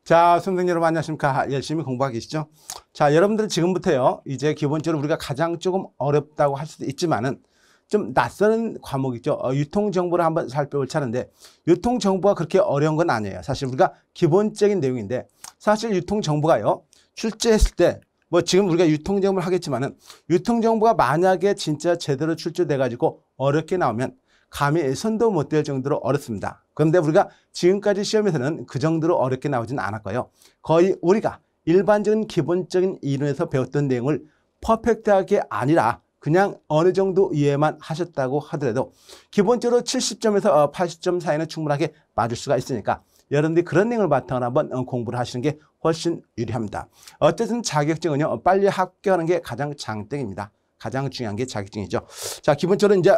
자, 선생님 여러분 안녕하십니까? 열심히 공부하고 계시죠? 자, 여러분들 지금부터요. 이제 기본적으로 우리가 가장 조금 어렵다고 할 수도 있지만은 좀 낯선 과목이죠. 유통정보를 한번 살펴볼 차례인데 유통정보가 그렇게 어려운 건 아니에요. 사실 우리가 기본적인 내용인데 사실 유통정보가요. 출제했을 때 뭐 지금 우리가 유통정보를 하겠지만은 유통정보가 만약에 진짜 제대로 출제돼 가지고 어렵게 나오면 감히 손도 못 댈 정도로 어렵습니다. 그런데 우리가 지금까지 시험에서는 그 정도로 어렵게 나오진 않았고요. 거의 우리가 일반적인 기본적인 이론에서 배웠던 내용을 퍼펙트하게 아니라 그냥 어느 정도 이해만 하셨다고 하더라도 기본적으로 70점에서 80점 사이는 충분하게 맞을 수가 있으니까 여러분들이 그런 내용을 바탕으로 한번 공부를 하시는 게 훨씬 유리합니다. 어쨌든 자격증은요. 빨리 합격하는 게 가장 장땡입니다. 가장 중요한 게 자격증이죠. 자, 기본적으로 이제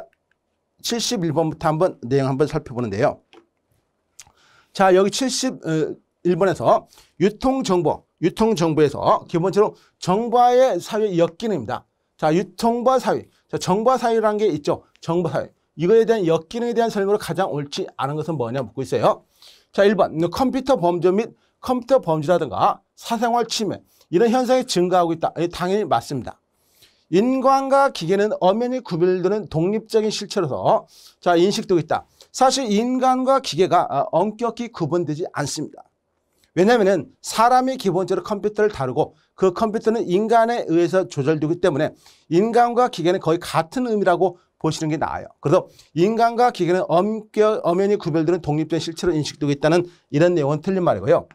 71번부터 한번 내용 한번 살펴보는데요. 자, 여기 71번에서 유통정보에서 기본적으로 정보와의 사회 역기능입니다. 자, 유통과 사회. 자, 정보와 사회라는 게 있죠. 정보 사회. 이거에 대한 역기능에 대한 설명으로 가장 옳지 않은 것은 뭐냐 묻고 있어요. 자, 1번. 컴퓨터 범죄 및 컴퓨터 범죄라든가 사생활 침해. 이런 현상이 증가하고 있다. 당연히 맞습니다. 인간과 기계는 엄연히 구별되는 독립적인 실체로서 자, 인식되고 있다. 사실 인간과 기계가 엄격히 구분되지 않습니다. 왜냐하면 사람이 기본적으로 컴퓨터를 다루고 그 컴퓨터는 인간에 의해서 조절되기 때문에 인간과 기계는 거의 같은 의미라고 보시는 게 나아요. 그래서 인간과 기계는 엄연히 구별되는 독립적인 실체로 인식되고 있다는 이런 내용은 틀린 말이고요.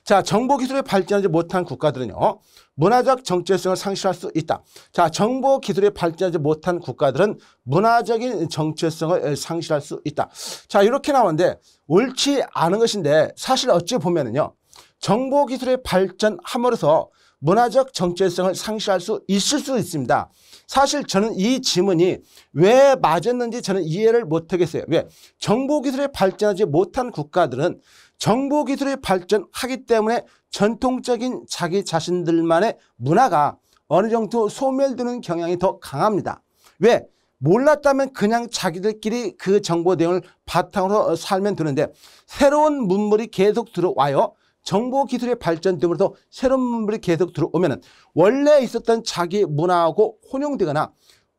자, 정보기술이 발전하지 못한 국가들은요. 문화적 정체성을 상실할 수 있다. 자, 정보기술이 발전하지 못한 국가들은 문화적인 정체성을 상실할 수 있다. 자, 이렇게 나오는데 옳지 않은 것인데 사실 어찌 보면은요. 정보기술의 발전함으로써 문화적 정체성을 상실할 수 있을 수 있습니다. 사실 저는 이 지문이 왜 맞았는지 저는 이해를 못하겠어요. 왜? 정보기술이 발전하지 못한 국가들은 정보기술이 발전하기 때문에 전통적인 자기 자신들만의 문화가 어느 정도 소멸되는 경향이 더 강합니다. 왜? 몰랐다면 그냥 자기들끼리 그 정보 내용을 바탕으로 살면 되는데 새로운 문물이 계속 들어와요. 정보기술의 발전됨으로써 새로운 문물이 계속 들어오면 원래 있었던 자기 문화하고 혼용되거나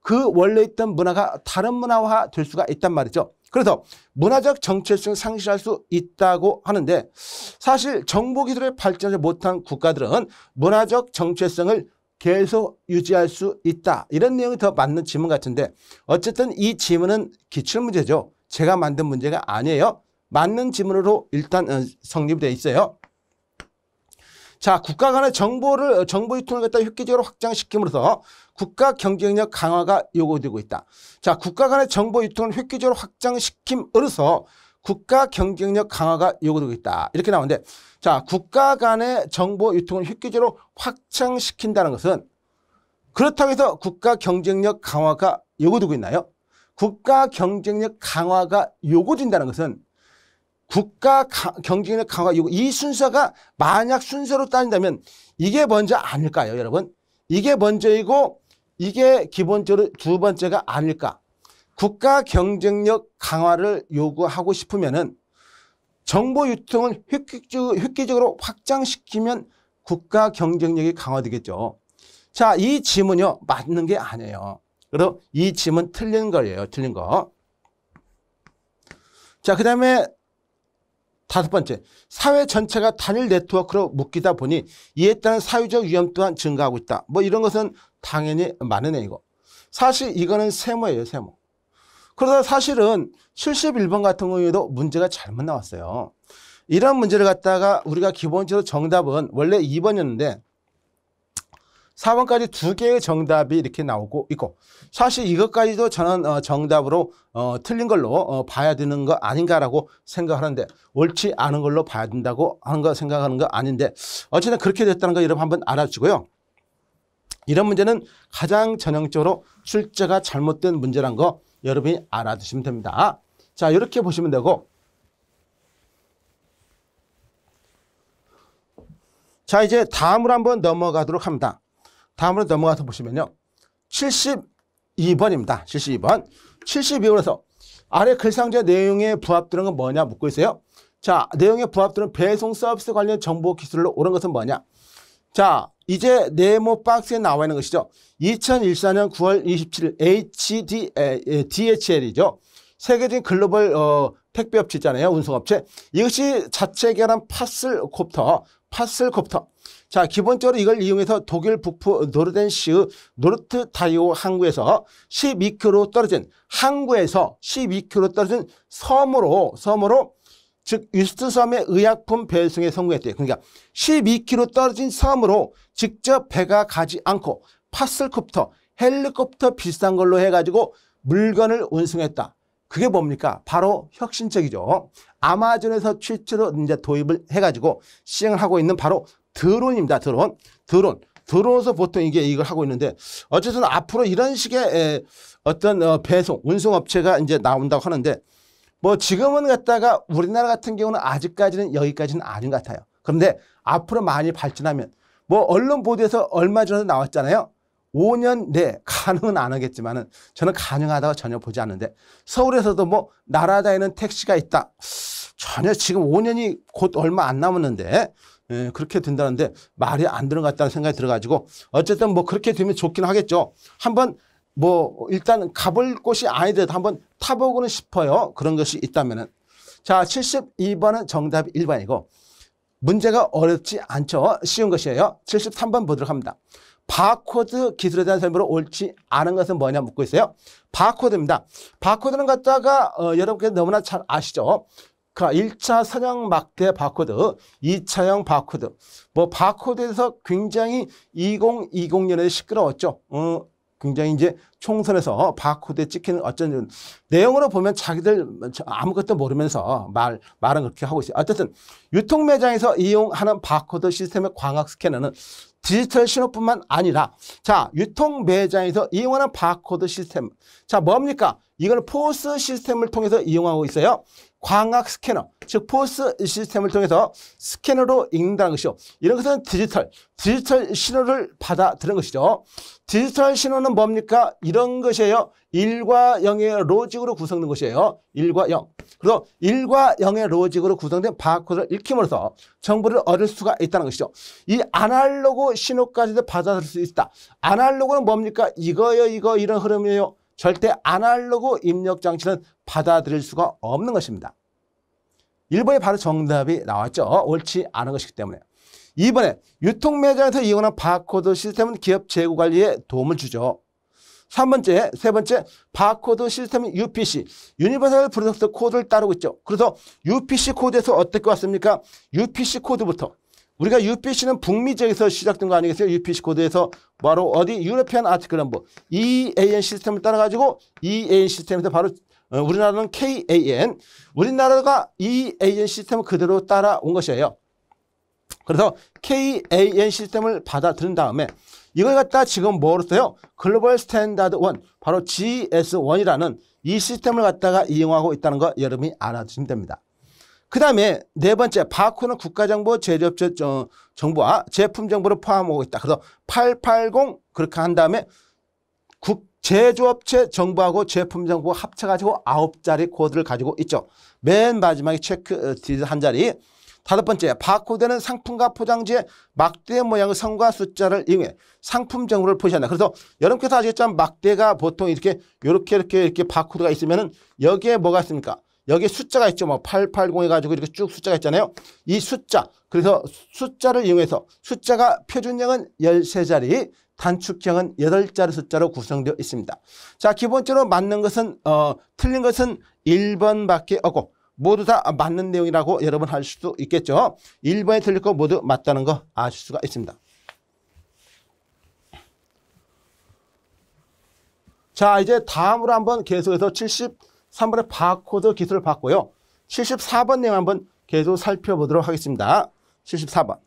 그 원래 있던 문화가 다른 문화화 될 수가 있단 말이죠. 그래서 문화적 정체성을 상실할 수 있다고 하는데 사실 정보기술에 발전하지 못한 국가들은 문화적 정체성을 계속 유지할 수 있다. 이런 내용이 더 맞는 지문 같은데 어쨌든 이 지문은 기출문제죠. 제가 만든 문제가 아니에요. 맞는 지문으로 일단 성립이 되어 있어요. 자, 국가 간의 정보 유통을 갖다 획기적으로 확장시킴으로써 국가 경쟁력 강화가 요구되고 있다. 자, 국가 간의 정보 유통을 획기적으로 확장시킴으로써 국가 경쟁력 강화가 요구되고 있다. 이렇게 나오는데 자, 국가 간의 정보 유통을 획기적으로 확장시킨다는 것은 그렇다고 해서 국가 경쟁력 강화가 요구되고 있나요? 국가 경쟁력 강화가 요구된다는 것은 국가 경쟁력 강화 요구 이 순서가 만약 순서로 따진다면 이게 먼저 아닐까요, 여러분? 이게 먼저이고 이게 기본적으로 두 번째가 아닐까? 국가 경쟁력 강화를 요구하고 싶으면은 정보 유통을 획기적으로 확장시키면 국가 경쟁력이 강화되겠죠. 자, 이 지문요 맞는 게 아니에요. 그리고 이 지문 틀린 거예요. 틀린 거. 자, 그다음에 다섯 번째, 사회 전체가 단일 네트워크로 묶이다 보니 이에 따른 사회적 위험 또한 증가하고 있다. 뭐 이런 것은 당연히 맞는 얘기고. 사실 이거는 세모예요, 세모. 그러다 사실은 71번 같은 경우에도 문제가 잘못 나왔어요. 이런 문제를 갖다가 우리가 기본적으로 정답은 원래 2번이었는데 4번까지 두 개의 정답이 이렇게 나오고 있고 사실 이것까지도 저는 정답으로 틀린 걸로 봐야 되는 거 아닌가라고 생각하는데 옳지 않은 걸로 봐야 된다고 하는 거 생각하는 거 아닌데 어쨌든 그렇게 됐다는 거 여러분 한번 알아주고요. 이런 문제는 가장 전형적으로 출제가 잘못된 문제란 거 여러분이 알아두시면 됩니다. 자, 이렇게 보시면 되고 자, 이제 다음으로 한번 넘어가도록 합니다. 다음으로 넘어가서 보시면요. 72번입니다. 72번. 72번에서 아래 글상자 내용에 부합되는 건 뭐냐 묻고 있어요. 자, 내용에 부합되는 배송 서비스 관련 정보 기술로 옳은 것은 뭐냐? 자, 이제 네모 박스에 나와 있는 것이죠. 2014년 9월 27일 DHL이죠. 세계적인 글로벌 택배업체 있잖아요. 운송업체. 이것이 자체 개발한 파슬콥터. 자, 기본적으로 이걸 이용해서 독일 북부 노르덴시의 노르트타이오 항구에서 12km 떨어진 섬으로 즉 유스트 섬의 의약품 배송에 성공했대요. 그러니까 12km 떨어진 섬으로 직접 배가 가지 않고 파슬콥터, 헬리콥터 비슷한 걸로 해가지고 물건을 운송했다. 그게 뭡니까? 바로 혁신적이죠. 아마존에서 최초로 이제 도입을 해가지고 시행을 하고 있는 바로 드론입니다. 드론에서 보통 이걸 하고 있는데 어쨌든 앞으로 이런 식의 어떤 배송, 운송업체가 이제 나온다고 하는데 뭐 지금은 갖다가 우리나라 같은 경우는 아직까지는 여기까지는 아닌 것 같아요. 그런데 앞으로 많이 발전하면 뭐 언론 보도에서 얼마 전에 나왔잖아요. 5년 내 가능은 안 하겠지만은 저는 가능하다고 전혀 보지 않는데 서울에서도 뭐 날아다니는 택시가 있다. 전혀 지금 5년이 곧 얼마 안 남았는데 그렇게 된다는데 말이 안 되는 것 같다는 생각이 들어가지고 어쨌든 뭐 그렇게 되면 좋긴 하겠죠. 한번 뭐 일단 가볼 곳이 아니더라도 한번 타보고는 싶어요. 그런 것이 있다면은. 자, 72번은 정답이 1번이고 문제가 어렵지 않죠. 쉬운 것이에요. 73번 보도록 합니다. 바코드 기술에 대한 설명으로 옳지 않은 것은 뭐냐 묻고 있어요. 바코드입니다. 바코드는 갖다가 여러분께서 너무나 잘 아시죠. 1차 선형 막대 바코드, 2차형 바코드. 뭐 바코드에서 굉장히 2020년에 시끄러웠죠. 굉장히 이제 총선에서 바코드에 찍히는 어쩐 내용으로 보면 자기들 아무것도 모르면서 말은 그렇게 하고 있어요. 어쨌든 유통 매장에서 이용하는 바코드 시스템의 광학 스캐너는 디지털 신호뿐만 아니라 자, 유통 매장에서 이용하는 바코드 시스템. 자, 뭡니까? 이걸 포스 시스템을 통해서 이용하고 있어요. 광학 스캐너, 즉 포스 시스템을 통해서 스캐너로 읽는다는 것이죠. 이런 것은 디지털 신호를 받아들이는 것이죠. 디지털 신호는 뭡니까? 이런 것이에요. 1과 0의 로직으로 구성된 것이에요. 1과 0. 그래서 1과 0의 로직으로 구성된 바코드를 읽힘으로써 정보를 얻을 수가 있다는 것이죠. 이 아날로그 신호까지도 받아들일 수 있다. 아날로그는 뭡니까? 이거요, 이런 흐름이에요. 절대 아날로그 입력 장치는 받아들일 수가 없는 것입니다. 1번이 바로 정답이 나왔죠. 옳지 않은 것이기 때문에. 2번에 유통 매장에서 이용하는 바코드 시스템은 기업 재고 관리에 도움을 주죠. 3번째, 세 번째, 바코드 시스템은 UPC, 유니버설 프로덕트 코드를 따르고 있죠. 그래서 UPC 코드에서 어떻게 왔습니까? UPC 코드부터. 우리가 UPC는 북미 지역에서 시작된 거 아니겠어요? UPC 코드에서 바로 어디 유러피안 아티클 넘버 EAN 시스템을 따라가지고 EAN 시스템에서 바로 우리나라는 KAN, 우리나라가 EAN 시스템을 그대로 따라온 것이에요. 그래서 KAN 시스템을 받아들인 다음에 이걸 갖다 지금 뭐로 써요? 글로벌 스탠다드 1, 바로 GS1이라는 이 시스템을 갖다가 이용하고 있다는 거 여러분이 알아두시면 됩니다. 그 다음에 네 번째, 바코드는 국가정보, 제조업체 정보와 제품 정보를 포함하고 있다. 그래서 880 그렇게 한 다음에 제조업체 정보하고 제품 정보 합쳐가지고 9자리 코드를 가지고 있죠. 맨 마지막에 체크 디지트 한 자리. 다섯 번째, 바코드는 상품과 포장지의 막대 모양의 선과 숫자를 이용해 상품 정보를 표시한다. 그래서 여러분께서 아시겠지만 막대가 보통 이렇게 바코드가 있으면은 여기에 뭐가 있습니까? 여기에 숫자가 있죠. 뭐 880 해가지고 이렇게 쭉 숫자가 있잖아요. 이 숫자, 그래서 숫자를 이용해서 숫자가 표준형은 13자리, 단축형은 8자리 숫자로 구성되어 있습니다. 자, 기본적으로 맞는 것은 틀린 것은 1번밖에 없고 모두 다 맞는 내용이라고 여러분 할 수도 있겠죠. 1번에 틀릴 거 모두 맞다는 거 아실 수가 있습니다. 자, 이제 다음으로 한번 계속해서 73번의 바코드 기술을 봤고요. 74번 내용 한번 계속 살펴보도록 하겠습니다. 74번.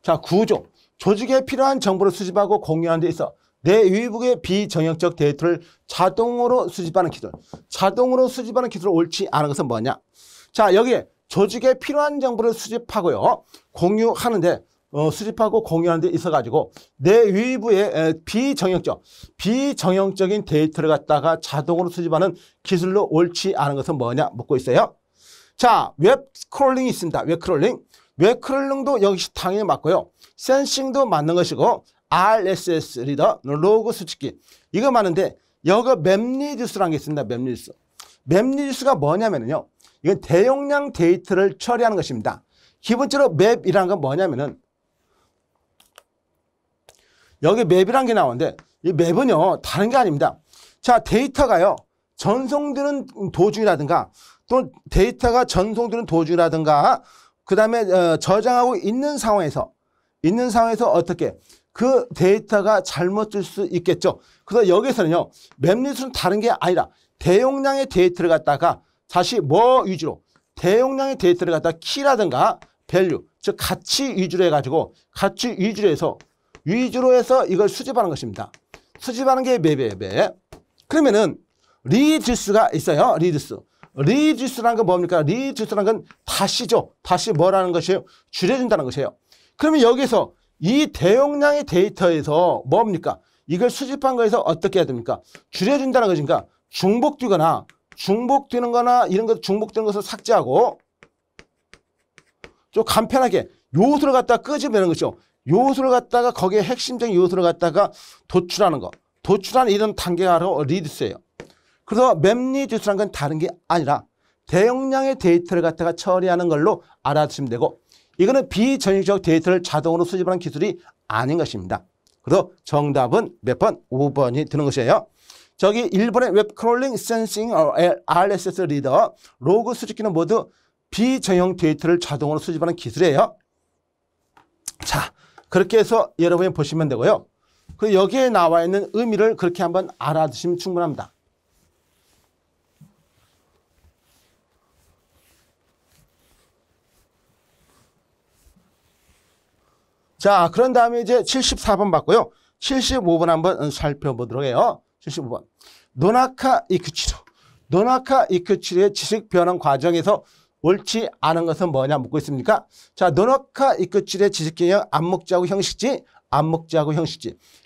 자, 구조. 조직에 필요한 정보를 수집하고 공유하는 데 있어 내위복의 비정형적 데이터를 자동으로 수집하는 기술. 자동으로 수집하는 기술을 옳지 않은 것은 뭐냐? 자, 여기에 조직에 필요한 정보를 수집하고요. 공유하는데 수집하고 공유하는 데 있어가지고 내 위부에 비정형적인 데이터를 갖다가 자동으로 수집하는 기술로 옳지 않은 것은 뭐냐 묻고 있어요. 자, 웹 스크롤링이 있습니다. 웹 스크롤링. 웹 스크롤링도 역시 당연히 맞고요. 센싱도 맞는 것이고 RSS 리더, 로그 수집기 이거 맞는데 여기 맵리듀스라는 게 있습니다. 맵리듀스. 맵리듀스가 뭐냐면요. 이건 대용량 데이터를 처리하는 것입니다. 기본적으로 맵이라는 건 뭐냐면은 여기 맵이라는 게 나오는데 이 맵은요 다른 게 아닙니다. 자, 데이터가요 전송되는 도중이라든가 또 데이터가 전송되는 도중이라든가 그 다음에 저장하고 있는 상황에서 어떻게 그 데이터가 잘못 쓸 수 있겠죠. 그래서 여기서는요 맵리스는 다른 게 아니라 대용량의 데이터를 갖다가 다시 뭐 위주로 대용량의 데이터를 갖다가 키라든가 밸류 즉 가치 위주로 해가지고 가치 위주로 해서 이걸 수집하는 것입니다. 수집하는 게 맵이에요. 맵. 그러면은 리듀스가 있어요. 리듀스라는 건 뭡니까? 리듀스라는 건 다시죠. 다시 뭐라는 것이에요? 줄여준다는 것이에요. 그러면 여기서 이 대용량의 데이터에서 뭡니까? 이걸 수집한 거에서 어떻게 해야 됩니까? 줄여준다는 것인가? 중복되는 거나 이런 것 중복되는 것을 삭제하고 좀 간편하게 요소를 갖다가 끄집어내는 것이죠. 요소를 갖다가 거기에 핵심적인 요소를 갖다가 도출하는 거. 도출하는 이런 단계가 바로 리듀스예요. 그래서 맵리듀스라는 건 다른 게 아니라 대용량의 데이터를 갖다가 처리하는 걸로 알아두시면 되고 이거는 비전형적 데이터를 자동으로 수집하는 기술이 아닌 것입니다. 그래서 정답은 몇 번? 5번이 되는 것이에요. 저기 1번의 웹 크롤링, 센싱, RSS 리더, 로그 수집기는 모두 비정형 데이터를 자동으로 수집하는 기술이에요. 자, 그렇게 해서 여러분이 보시면 되고요. 그리고 여기에 나와 있는 의미를 그렇게 한번 알아두시면 충분합니다. 자, 그런 다음에 이제 74번 봤고요. 75번 한번 살펴보도록 해요. 75번. 노나카 이쿠치로. 노나카 이쿠치로의 지식 변환 과정에서 옳지 않은 것은 뭐냐 묻고 있습니까? 자, 노나카 이쿠치로의 지식 개념 암묵지하고 형식지,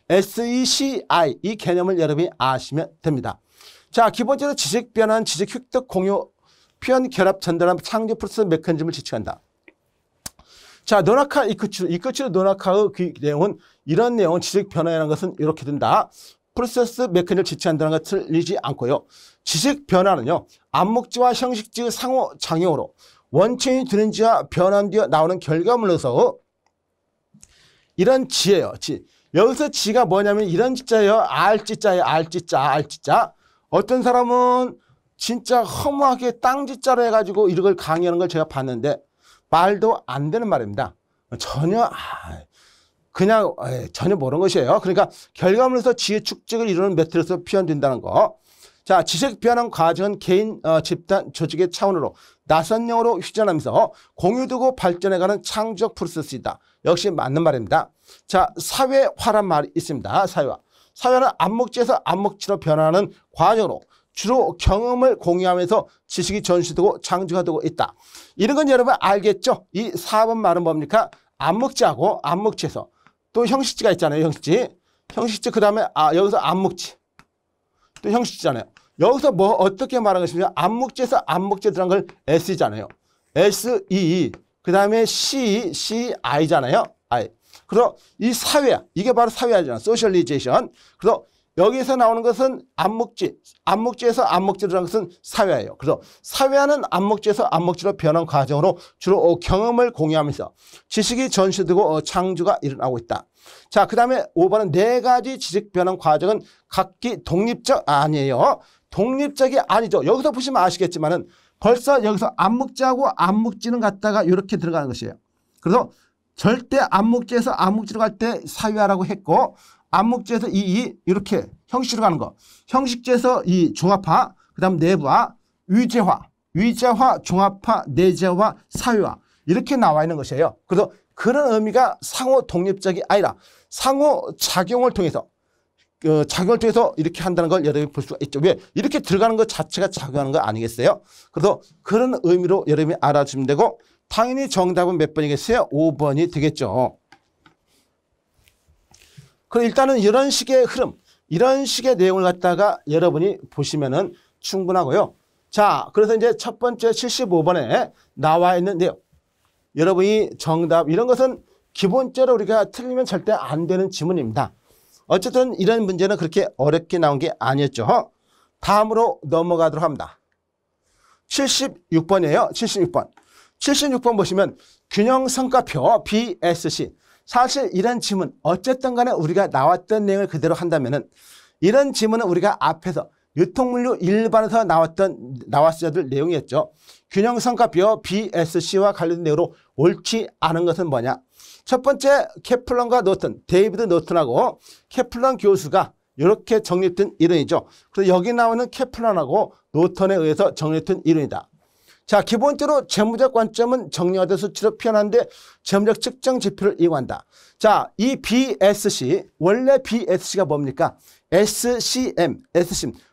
SECI 이 개념을 여러분이 아시면 됩니다. 자, 기본적으로 지식 변환, 지식 획득, 공유, 표현, 결합, 전달함, 창조 프로세스 메커니즘을 지칭한다. 자, 노나카 이쿠치로 노나카의 그 내용은 이런 내용은 지식 변화라는 것은 이렇게 된다. 프로세스 메커니즘을 지칭한다는 것을 틀리지 않고요. 지식 변화는요. 암묵지와 형식지의 상호작용으로 원천이 되는지와 변환되어 나오는 결과물로서 이런 지예요. 지. 여기서 지가 뭐냐면 이런 지자예요. 알지자예요. 알지자. 어떤 사람은 진짜 허무하게 땅지자로 해가지고 이걸 강의하는 걸 제가 봤는데 말도 안 되는 말입니다. 전혀 모르는 것이에요. 그러니까 결과물에서 지혜 축적을 이루는 메트로서 표현된다는 거. 자, 지식 변환 과정은 개인, 집단, 조직의 차원으로 나선형으로 휴전하면서 공유되고 발전해가는 창조적 프로세스이다. 역시 맞는 말입니다. 자, 사회화란 말이 있습니다. 사회화. 사회화는 암묵지에서 암묵지로 변화하는 과정으로 주로 경험을 공유하면서 지식이 전시되고 창조가 되고 있다. 이런 건 여러분 알겠죠? 이 4번 말은 뭡니까? 암묵지하고 암묵지에서 또 형식지가 있잖아요. 형식지 그 다음에 여기서 암묵지 또 형식지잖아요. 여기서 뭐 어떻게 말하는 것입니까? 암묵지에서 암묵지에 들어간 걸 S잖아요. SE 그 다음에 CI잖아요. I. 그래서 이 사회화 이게 바로 사회화잖아요. 소셜리제이션. 그래서 여기서 나오는 것은 암묵지에서 암묵지로 들어간 것은 사회화예요. 그래서 사회화는 암묵지에서 암묵지로 변한 과정으로 주로 경험을 공유하면서 지식이 전시되고 창조가 일어나고 있다. 자, 그 다음에 5번은 네 가지 지식 변환 과정은 각기 독립적 아니에요. 독립적이 아니죠. 여기서 보시면 아시겠지만은 벌써 여기서 암묵지하고 암묵지는 갖다가 이렇게 들어가는 것이에요. 그래서 절대 암묵지에서 암묵지로 갈 때 사회화라고 했고 암묵지에서 이렇게 형식으로 가는 거. 형식지에서 이 종합화, 그 다음 내부화, 위제화, 종합화, 내재화, 사회화 이렇게 나와 있는 것이에요. 그래서 그런 의미가 상호 독립적이 아니라 상호 작용을 통해서 이렇게 한다는 걸 여러분이 볼 수가 있죠. 왜? 이렇게 들어가는 것 자체가 작용하는 거 아니겠어요? 그래서 그런 의미로 여러분이 알아주시면 되고 당연히 정답은 몇 번이겠어요? 5번이 되겠죠. 그럼 일단은 이런 식의 흐름, 이런 식의 내용을 갖다가 여러분이 보시면은 충분하고요. 자, 그래서 이제 첫 번째 75번에 나와 있는 내용. 여러분이 정답, 이런 것은 기본적으로 우리가 틀리면 절대 안 되는 지문입니다. 어쨌든 이런 문제는 그렇게 어렵게 나온 게 아니었죠. 다음으로 넘어가도록 합니다. 76번이에요. 76번. 76번 보시면 균형성과표 BSC. 사실 이런 지문 어쨌든 간에 우리가 나왔던 내용을 그대로 한다면은 이런 지문은 우리가 앞에서 유통물류 일반에서 나왔어야 될 내용이었죠. 균형성과표 BSC와 관련된 내용으로 옳지 않은 것은 뭐냐? 첫 번째 케플런과 노튼, 데이비드 노튼하고 케플런 교수가 이렇게 정립된 이론이죠. 그래서 여기 나오는 케플런하고 노턴에 의해서 정립된 이론이다. 자, 기본적으로 재무적 관점은 정리화된 수치로 표현하는데 재무적 측정 지표를 이용한다. 자, 이 BSC, 원래 BSC가 뭡니까? SCM,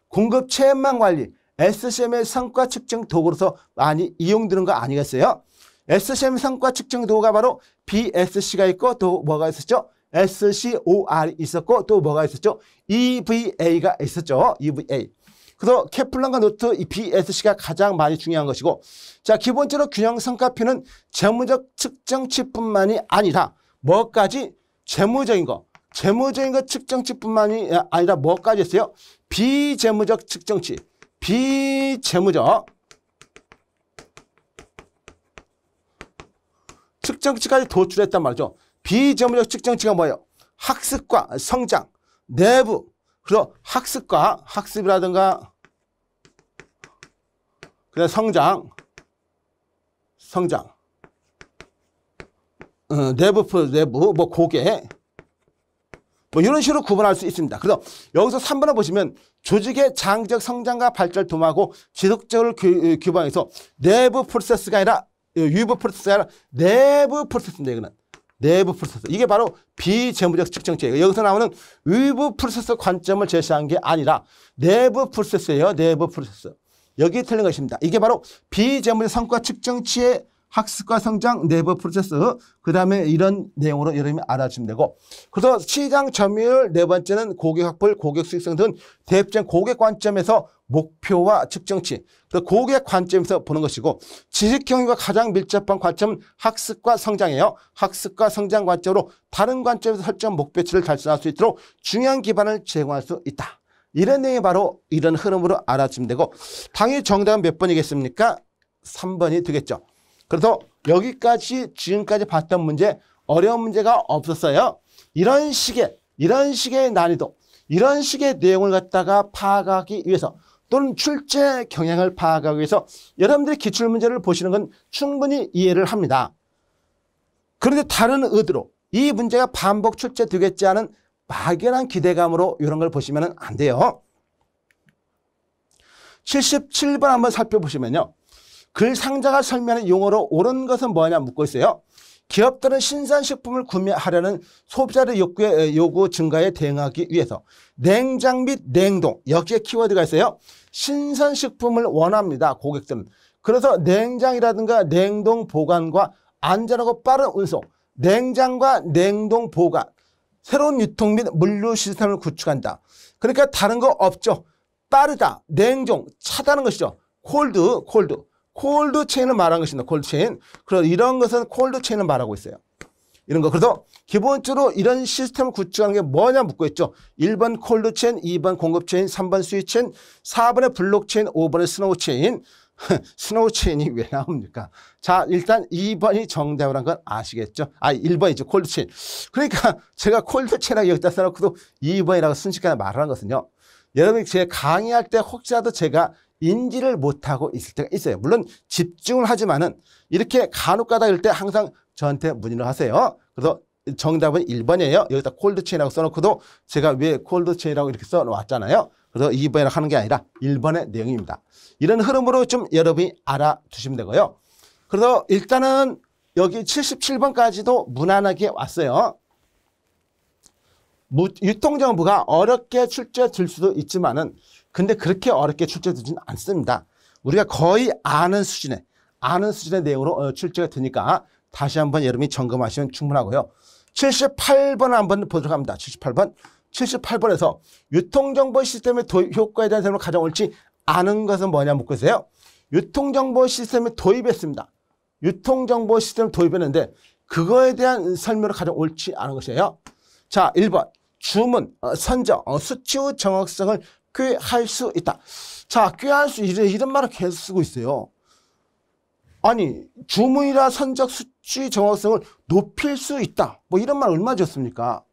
공급 체험망 관리, SCM의 성과 측정 도구로서 많이 이용되는 거 아니겠어요? SCM 성과 측정 도구가 바로 BSC가 있고 또 뭐가 있었죠? SCOR이 있었고 또 뭐가 있었죠? EVA가 있었죠. EVA. 그래서 케플런과 노트 이 BSC가 가장 많이 중요한 것이고, 자, 기본적으로 균형 성과표는 재무적 측정치뿐만이 아니라 뭐까지? 재무적인 거 측정치뿐만이 아니라 뭐까지 했어요? 비재무적 측정치, 비재무적 측정치까지 도출했단 말이죠. 비재무적 측정치가 뭐예요? 학습과 성장, 내부, 그리고 학습이라든가 그다음 성장, 내부, 뭐 고개, 뭐 이런 식으로 구분할 수 있습니다. 그래서 여기서 3번을 보시면 조직의 장기적 성장과 발전을 도모하고 지속적으로 규범해서 내부 프로세스가 아니라 유부 프로세스가 아니라 내부 프로세스입니다. 이거는 내부 프로세스. 이게 바로 비재무적 측정치예요. 여기서 나오는 외부 프로세스 관점을 제시한 게 아니라 내부 프로세스예요. 내부 프로세스. 여기 틀린 것입니다. 이게 바로 비재무적 성과 측정치의 학습과 성장, 내부 프로세스, 그 다음에 이런 내용으로 여러분이 알아주시면 되고, 그래서 시장 점유율, 네 번째는 고객 확보율, 고객 수익성 등 대표적인 고객 관점에서 목표와 측정치, 그 고객 관점에서 보는 것이고, 지식 경유가 가장 밀접한 관점은 학습과 성장이에요. 학습과 성장 관점으로 다른 관점에서 설정 목표치를 달성할 수 있도록 중요한 기반을 제공할 수 있다. 이런 내용이 바로 이런 흐름으로 알아주시면 되고, 당연히 정답은 몇 번이겠습니까? 3번이 되겠죠. 그래서 여기까지 지금까지 봤던 문제 어려운 문제가 없었어요. 이런 식의 난이도, 이런 식의 내용을 갖다가 파악하기 위해서 또는 출제 경향을 파악하기 위해서 여러분들이 기출문제를 보시는 건 충분히 이해를 합니다. 그런데 다른 의도로 이 문제가 반복 출제되겠지 않은 막연한 기대감으로 이런 걸 보시면 안 돼요. 77번 한번 살펴보시면요. 글 상자가 설명하는 용어로 옳은 것은 뭐냐 묻고 있어요. 기업들은 신선식품을 구매하려는 소비자의 요구 증가에 대응하기 위해서 냉장 및 냉동, 여기에 키워드가 있어요. 신선식품을 원합니다. 고객들은. 그래서 냉장이라든가 냉동 보관과 안전하고 빠른 운송, 냉장과 냉동 보관, 새로운 유통 및 물류 시스템을 구축한다. 그러니까 다른 거 없죠. 빠르다, 냉동, 차다는 것이죠. 콜드 체인을 말하는 것입니다. 콜드 체인. 그래서 이런 것은 콜드 체인을 말하고 있어요. 이런 거. 그래서 기본적으로 이런 시스템을 구축하는 게 뭐냐 묻고 있죠. 1번 콜드 체인, 2번 공급 체인, 3번 수입 체인, 4번의 블록 체인, 5번의 스노우 체인. 스노우 체인이 왜 나옵니까? 자, 일단 2번이 정답이라는 건 아시겠죠? 1번이죠. 콜드 체인. 그러니까 제가 콜드 체인이라고 여기다 써놓고도 2번이라고 순식간에 말하는 것은요. 여러분이 제 강의할 때 혹시라도 제가 인지를 못하고 있을 때가 있어요. 물론 집중을 하지만은 이렇게 간혹가다 이럴 때 항상 저한테 문의를 하세요. 그래서 정답은 1번이에요. 여기다 콜드체인이라고 써놓고도 제가 왜 콜드체인이라고 이렇게 써놓았잖아요. 그래서 2번이라고 하는 게 아니라 1번의 내용입니다. 이런 흐름으로 좀 여러분이 알아두시면 되고요. 그래서 일단은 여기 77번까지도 무난하게 왔어요. 유통정보가 어렵게 출제될 수도 있지만은 근데 그렇게 어렵게 출제되지는 않습니다. 우리가 거의 아는 수준의 내용으로 출제가 되니까 다시 한번 여러분이 점검하시면 충분하고요. 78번을 한번 보도록 합니다. 78번. 78번에서 유통정보 시스템의 도입 효과에 대한 설명을 가장 옳지 않은 것은 뭐냐 묻고 있어요. 유통정보 시스템을 도입했습니다. 유통정보 시스템을 도입했는데 그거에 대한 설명을 가장 옳지 않은 것이에요. 자, 1번. 주문, 선정, 수치의 정확성을 꾀할 수 있다. 자, 꾀할 수, 이런 말을 계속 쓰고 있어요. 아니, 주문이나 선적 수치 정확성을 높일 수 있다. 뭐 이런 말 얼마 줬습니까?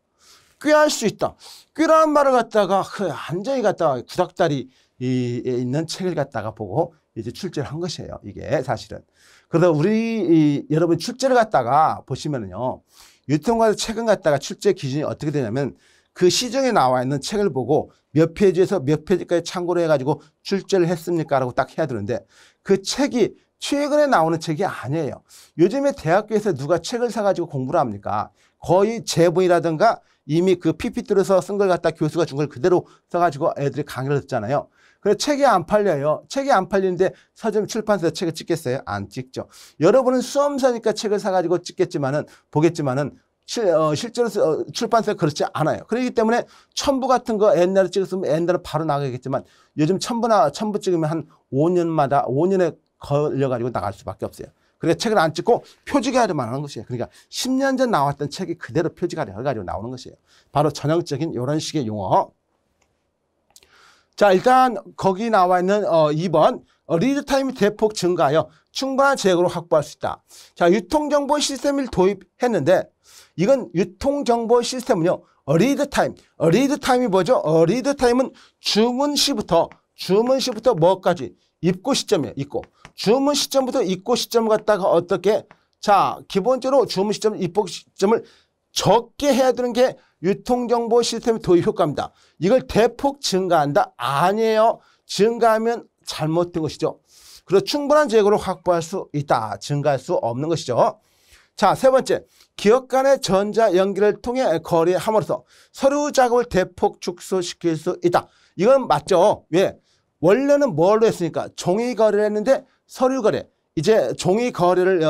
꾀할 수 있다. 꾀라는 말을 갖다가 완전히 갖다가 구닥다리 있는 책을 갖다가 보고 이제 출제를 한 것이에요. 이게 사실은. 그래서 우리 여러분 출제를 갖다가 보시면은요. 유통과세 책은 갖다가 출제 기준이 어떻게 되냐면 그 시중에 나와 있는 책을 보고 몇 페이지에서 몇 페이지까지 참고를 해가지고 출제를 했습니까? 라고 딱 해야 되는데 그 책이 최근에 나오는 책이 아니에요. 요즘에 대학교에서 누가 책을 사가지고 공부를 합니까? 거의 제본이라든가 이미 그 PPT로 쓴 걸 갖다 교수가 준 걸 그대로 써가지고 애들이 강의를 듣잖아요. 그래서 책이 안 팔려요. 책이 안 팔리는데 서점 출판사에서 책을 찍겠어요? 안 찍죠. 여러분은 수험사니까 책을 사가지고 찍겠지만은, 보겠지만은, 실제로 출판사가 그렇지 않아요. 그렇기 때문에 첨부 같은 거 옛날에 찍었으면 옛날에 바로 나가겠지만 요즘 첨부 찍으면 한 5년에 걸려가지고 나갈 수밖에 없어요. 그러니까 책을 안 찍고 표지가리만 하는 것이에요. 그러니까 10년 전 나왔던 책이 그대로 표지가리 해가지고 나오는 것이에요. 바로 전형적인 이런 식의 용어. 자, 일단 거기 나와 있는 2번 리드타임이 대폭 증가하여 충분한 재고를 확보할 수 있다. 자, 유통정보 시스템을 도입했는데 이건 유통정보 시스템은요. 리드타임이 뭐죠? 리드타임은 주문 시부터 뭐까지? 입고 시점이에요. 주문 시점부터 입고 시점을 갖다가 어떻게? 자, 기본적으로 주문 시점, 입고 시점을 적게 해야 되는 게 유통정보 시스템 도입 효과입니다. 이걸 대폭 증가한다? 아니에요. 증가하면 잘못된 것이죠. 그래서 충분한 재고를 확보할 수 있다. 증가할 수 없는 것이죠. 자, 세 번째. 기업 간의 전자 연결을 통해 거래함으로써 서류 작업을 대폭 축소시킬 수 있다. 이건 맞죠? 왜? 원래는 뭘로 했으니까 종이 거래를 했는데 서류 거래. 이제 종이 거래를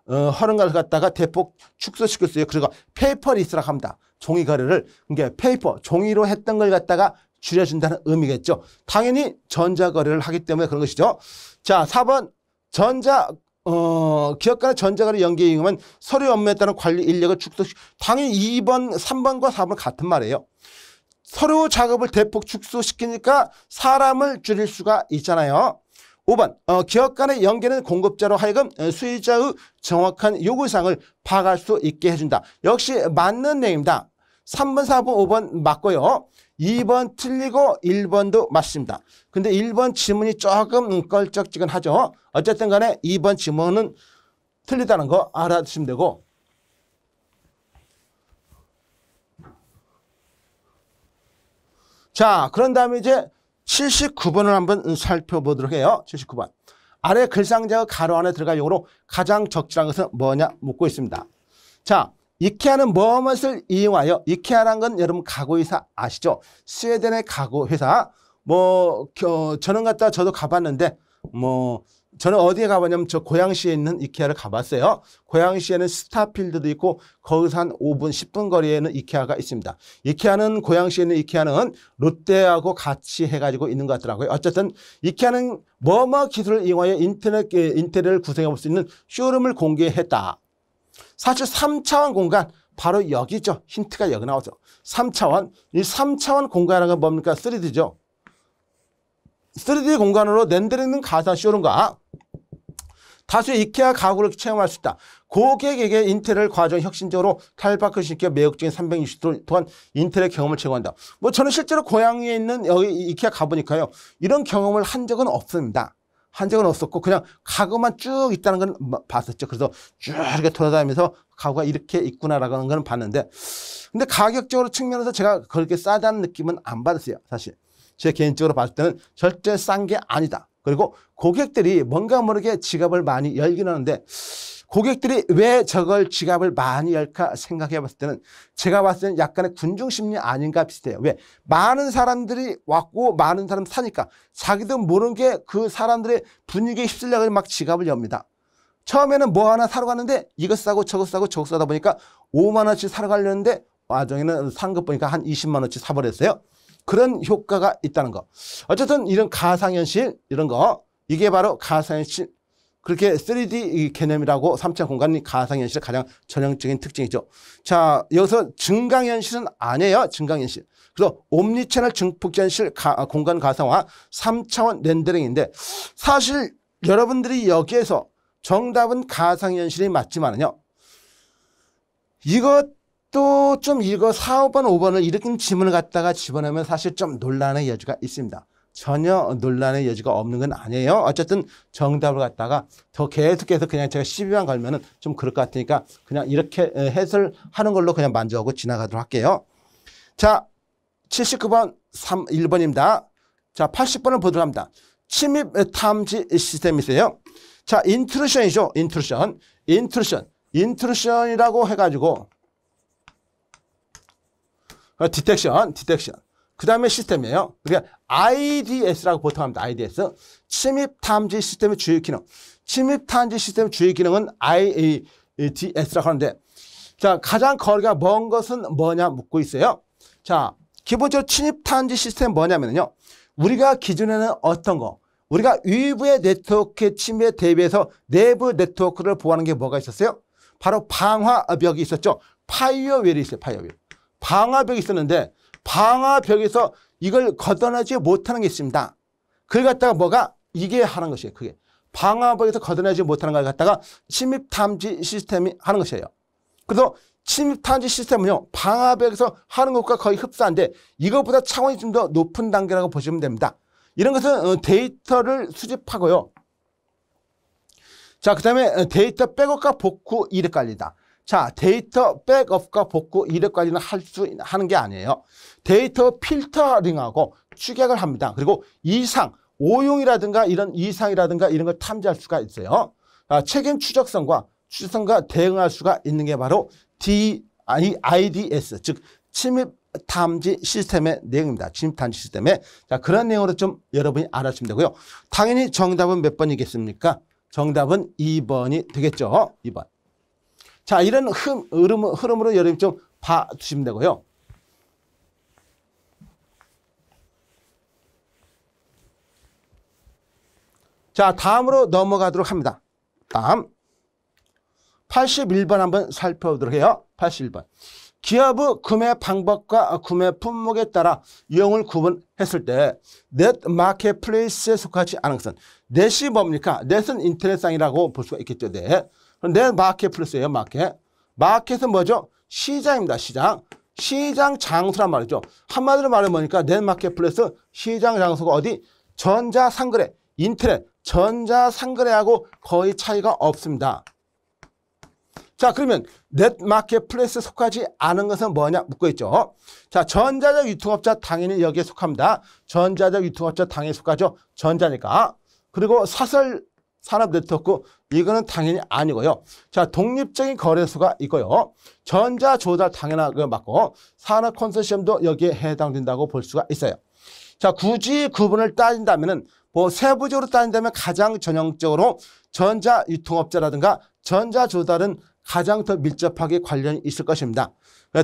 하는 걸 갖다가 대폭 축소시켰어요. 그리고 페이퍼리스라고 합니다. 종이 거래를 그러니까 종이로 했던 걸 갖다가 줄여준다는 의미겠죠. 당연히 전자 거래를 하기 때문에 그런 것이죠. 자, 4번 기업 간의 전자거래 연계 이용하면 서류 업무에 따른 관리 인력을 축소시. 당연히 2번, 3번과 4번 같은 말이에요. 서류 작업을 대폭 축소시키니까 사람을 줄일 수가 있잖아요. 5번 기업 간의 연계는 공급자로 하여금 수요자의 정확한 요구사항을 파악할 수 있게 해준다. 역시 맞는 내용입니다. 3번, 4번, 5번 맞고요. 2번 틀리고 1번도 맞습니다. 근데 1번 지문이 조금 껄쩍지근하죠. 어쨌든 간에 2번 지문은 틀리다는 거 알아두시면 되고. 자, 그런 다음에 이제 79번을 한번 살펴보도록 해요. 79번. 아래 글상자가 가로 안에 들어갈 용어로 가장 적절한 것은 뭐냐 묻고 있습니다. 자, 이케아는 무엇을 이용하여, 이케아라는 건 여러분 가구회사 아시죠? 스웨덴의 가구회사. 저도 가봤는데, 저는 어디에 가봤냐면 저 고양시에 있는 이케아를 가봤어요. 고양시에는 스타필드도 있고 거기서 한 5분, 10분 거리에는 이케아가 있습니다. 이케아는 고양시에 있는 이케아는 롯데하고 같이 해가지고 있는 것 같더라고요. 어쨌든 이케아는 뭐뭐 기술을 이용하여 인테리어를 구성해 볼 수 있는 쇼룸을 공개했다. 사실 3차원 공간 바로 여기죠. 힌트가 여기 나오죠. 3차원. 이 3차원 공간이라는 건 뭡니까? 3D죠. 3D 공간으로 렌더링 가상 쇼룸과 다수의 이케아 가구를 체험할 수 있다. 고객에게 인테리어 과정 혁신적으로 탈바꿈시켜 매혹적인 360도 동안 인테리어 경험을 제공한다. 저는 실제로 고향에 있는 여기 이케아 가보니까요. 이런 경험을 한 적은 없습니다. 한 적은 없었고 그냥 가구만 쭉 있다는 건 봤었죠. 그래서 쭉 이렇게 돌아다니면서 가구가 이렇게 있구나라는 건 봤는데 근데 가격적으로 측면에서 제가 그렇게 싸다는 느낌은 안 받았어요. 사실. 제 개인적으로 봤을 때는 절대 싼 게 아니다. 그리고 고객들이 뭔가 모르게 지갑을 많이 열긴 하는데 고객들이 왜 저걸 지갑을 많이 열까 생각해 봤을 때는 제가 봤을 때는 약간의 군중심리 아닌가 비슷해요. 왜? 많은 사람들이 왔고 많은 사람 사니까 자기도 모르는 게 그 사람들의 분위기에 휩쓸려서 막 지갑을 엽니다. 처음에는 뭐 하나 사러 갔는데 이것 사고 저것 사고 저것 사다 보니까 5만 원씩 사러 가려는데 나중에는 산 것 보니까 한 20만 원씩 사버렸어요. 그런 효과가 있다는 거. 어쨌든 이런 가상현실 이런 거 이게 바로 가상현실 그렇게 3D 개념이라고 3차 공간이 가상현실의 가장 전형적인 특징이죠. 자, 여기서 증강현실은 아니에요. 증강현실. 그래서 옴니채널 증폭현실 공간 가상화 3차원 렌더링인데 사실 여러분들이 여기에서 정답은 가상현실이 맞지만은요. 이것도 좀 이거 4, 5번, 5번을 이렇게 지문을 갖다가 집어넣으면 사실 좀 논란의 여지가 있습니다. 전혀 논란의 여지가 없는 건 아니에요. 어쨌든 정답을 갖다가 더 계속해서 그냥 제가 12만 걸면은 좀 그럴 것 같으니까 그냥 이렇게 해설하는 걸로 그냥 만족하고 지나가도록 할게요. 자, 79번 1번입니다. 자, 80번을 보도록 합니다. 침입 탐지 시스템이세요. 자, 인트루션이죠. 인트루션이라고 해가지고 디텍션. 그 다음에 시스템이에요. 그러니까 IDS라고 보통 합니다. IDS. 침입 탐지 시스템의 주요 기능. 침입 탐지 시스템의 주요 기능은 IDS라고 하는데, 자, 가장 거리가 먼 것은 뭐냐 묻고 있어요. 자, 기본적으로 침입 탐지 시스템 뭐냐면요. 우리가 기존에는 어떤 거, 우리가 외부의 네트워크의 침입에 대비해서 내부 네트워크를 보호하는 게 뭐가 있었어요? 바로 방화벽이 있었죠. 파이어웰이 있어요. 방화벽이 있었는데 방화벽에서 이걸 걷어내지 못하는 게 있습니다. 그걸 갖다가 뭐가 이게 하는 것이에요. 그게 방화벽에서 걷어내지 못하는 걸 갖다가 침입 탐지 시스템이 하는 것이에요. 그래서 침입 탐지 시스템은요, 방화벽에서 하는 것과 거의 흡사한데 이것보다 차원이 좀 더 높은 단계라고 보시면 됩니다. 이런 것은 데이터를 수집하고요. 자, 그 다음에 데이터 백업과 복구 이력 관리다. 자, 데이터 백업과 복구 이력 관리는 하는 게 아니에요. 데이터 필터링하고 축약을 합니다. 그리고 오용이라든가 이런 이상이라든가 이런 걸 탐지할 수가 있어요. 책임 추적성과 대응할 수가 있는 게 바로 IDS, 즉 침입 탐지 시스템의 내용입니다. 침입 탐지 시스템의. 자, 그런 내용으로 좀 여러분이 알아주시면 되고요. 당연히 정답은 몇 번이겠습니까? 정답은 2번이 되겠죠. 2번. 자, 이런 흐름으로 여러분이 좀 봐주시면 되고요. 자, 다음으로 넘어가도록 합니다. 다음 81번 한번 살펴보도록 해요. 81번. 기업의 구매 방법과 구매 품목에 따라 이용을 구분했을 때 넷 마켓플레이스에 속하지 않은 것은 넷이 뭡니까? 넷은 인터넷상이라고 볼 수가 있겠죠. 넷 마켓플레이스예요. 마켓은 뭐죠? 시장입니다. 시장 장소란 말이죠. 한마디로 말하면 뭐니까 넷 마켓플레이스 시장 장소가 어디? 전자상거래, 인터넷, 전자상거래하고 거의 차이가 없습니다. 자, 그러면 넷 마켓플레이스에 속하지 않은 것은 뭐냐 묻고 있죠. 자, 전자적 유통업자 당연히 여기에 속합니다. 전자적 유통업자 당연히 속하죠. 전자니까. 그리고 사설 산업 네트워크 이거는 당연히 아니고요. 자, 독립적인 거래소가 있고요. 전자 조달 당연하게 맞고 산업 컨소시엄도 여기에 해당된다고 볼 수가 있어요. 자, 굳이 구분을 따진다면은 뭐 세부적으로 따진다면 가장 전형적으로 전자 유통업자라든가 전자 조달은 가장 더 밀접하게 관련이 있을 것입니다.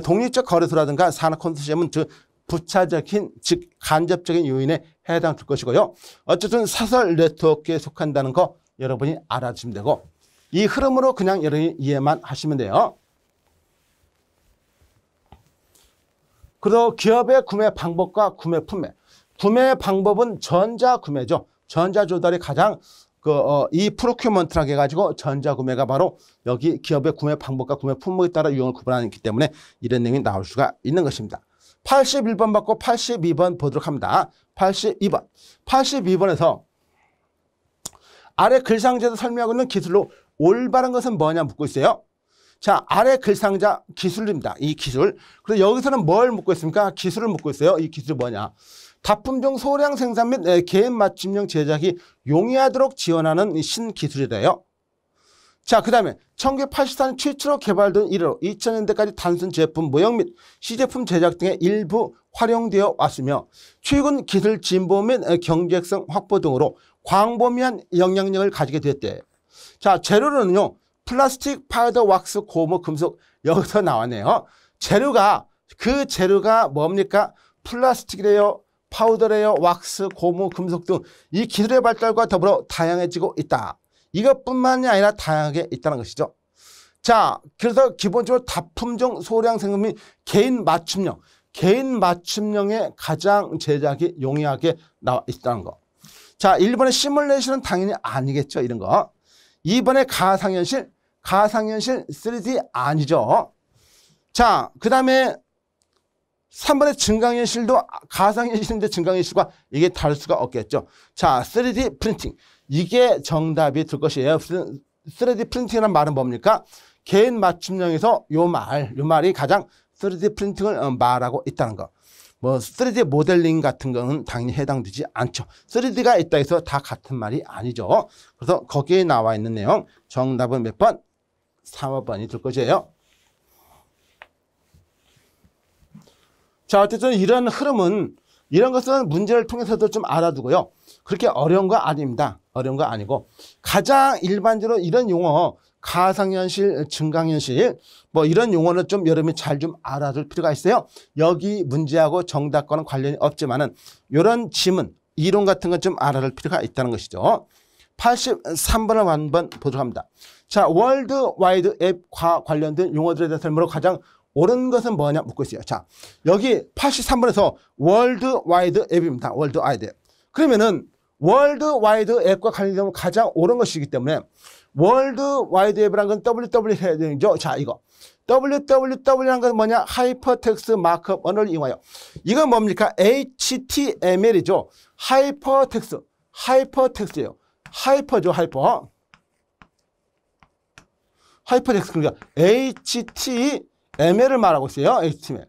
독립적 거래소라든가 산업 컨소시엄은 부차적인 즉 간접적인 요인에 해당될 것이고요. 어쨌든 사설 네트워크에 속한다는 거 여러분이 알아주시면 되고 이 흐름으로 그냥 여러분이 이해만 하시면 돼요. 그리고 기업의 구매 방법과 구매 품목. 구매 방법은 전자구매죠. 전자조달이 가장 이 프로큐먼트라고 해가지고 전자구매가 바로 여기 기업의 구매 방법과 구매 품목에 따라 유형을 구분하기 때문에 이런 내용이 나올 수가 있는 것입니다. 81번 받고 82번 보도록 합니다. 82번에서 아래 글상자에서 설명하고 있는 기술로 올바른 것은 뭐냐 묻고 있어요. 자, 아래 글상자 기술입니다. 이 기술. 그리고 여기서는 뭘 묻고 있습니까? 기술을 묻고 있어요. 이 기술이 뭐냐. 다품종 소량 생산 및 개인 맞춤형 제작이 용이하도록 지원하는 신기술이래요. 자, 그 다음에 1984년 최초로 개발된 이래로 2000년대까지 단순 제품 모형 및 시제품 제작 등에 일부 활용되어 왔으며 최근 기술 진보 및 경제성 확보 등으로 광범위한 영향력을 가지게 되었대. 자, 재료는요. 플라스틱, 파우더, 왁스, 고무, 금속 여기서 나왔네요. 그 재료가 뭡니까? 플라스틱이래요. 파우더래요. 왁스, 고무, 금속 등 이 기술의 발달과 더불어 다양해지고 있다. 이것뿐만이 아니라 다양하게 있다는 것이죠. 자, 그래서 기본적으로 다품종 소량 생산 및 개인 맞춤형의 가장 제작이 용이하게 나와 있다는 거. 자, 1번의 시뮬레이션은 당연히 아니겠죠. 이런 거. 2번의 가상현실 3D 아니죠. 자, 그 다음에 3번의 증강현실도 가상현실인데 증강현실과 이게 다를 수가 없겠죠. 자, 3D 프린팅. 이게 정답이 될 것이에요. 3D 프린팅이라는 말은 뭡니까? 개인 맞춤형에서 요 말이 가장 3D 프린팅을 말하고 있다는 거. 뭐 3D 모델링 같은 거는 당연히 해당되지 않죠. 3D가 있다 해서 다 같은 말이 아니죠. 그래서 거기에 나와 있는 내용 정답은 몇 번? 3번이 될 것이에요. 자, 어쨌든 이런 흐름은 이런 것은 문제를 통해서도 좀 알아두고요. 그렇게 어려운 거 아닙니다. 어려운 거 아니고 가장 일반적으로 이런 용어 가상현실, 증강현실 뭐 이런 용어는 좀 여러분이 잘 좀 알아둘 필요가 있어요. 여기 문제하고 정답과는 관련이 없지만은 이런 지문, 이론 같은 건 좀 알아둘 필요가 있다는 것이죠. 83번을 한번 보도록 합니다. 자, 월드와이드 앱과 관련된 용어들에 대한 설명으로 가장 옳은 것은 뭐냐 묻고 있어요. 자, 여기 83번에서 월드와이드 앱입니다. 월드와이드 앱. 그러면은 월드와이드 앱과 관련된 가장 옳은 것이기 때문에 월드와이드 앱이라는 건 WW 해야 되죠. 자, 이거 WWW라는 건 뭐냐? 하이퍼텍스트 마크업 언어를 이용하여. 이건 뭡니까? HTML이죠. 하이퍼텍스트예요. 하이퍼죠, 하이퍼텍스트. 그러니까 HTML을 말하고 있어요. HTML.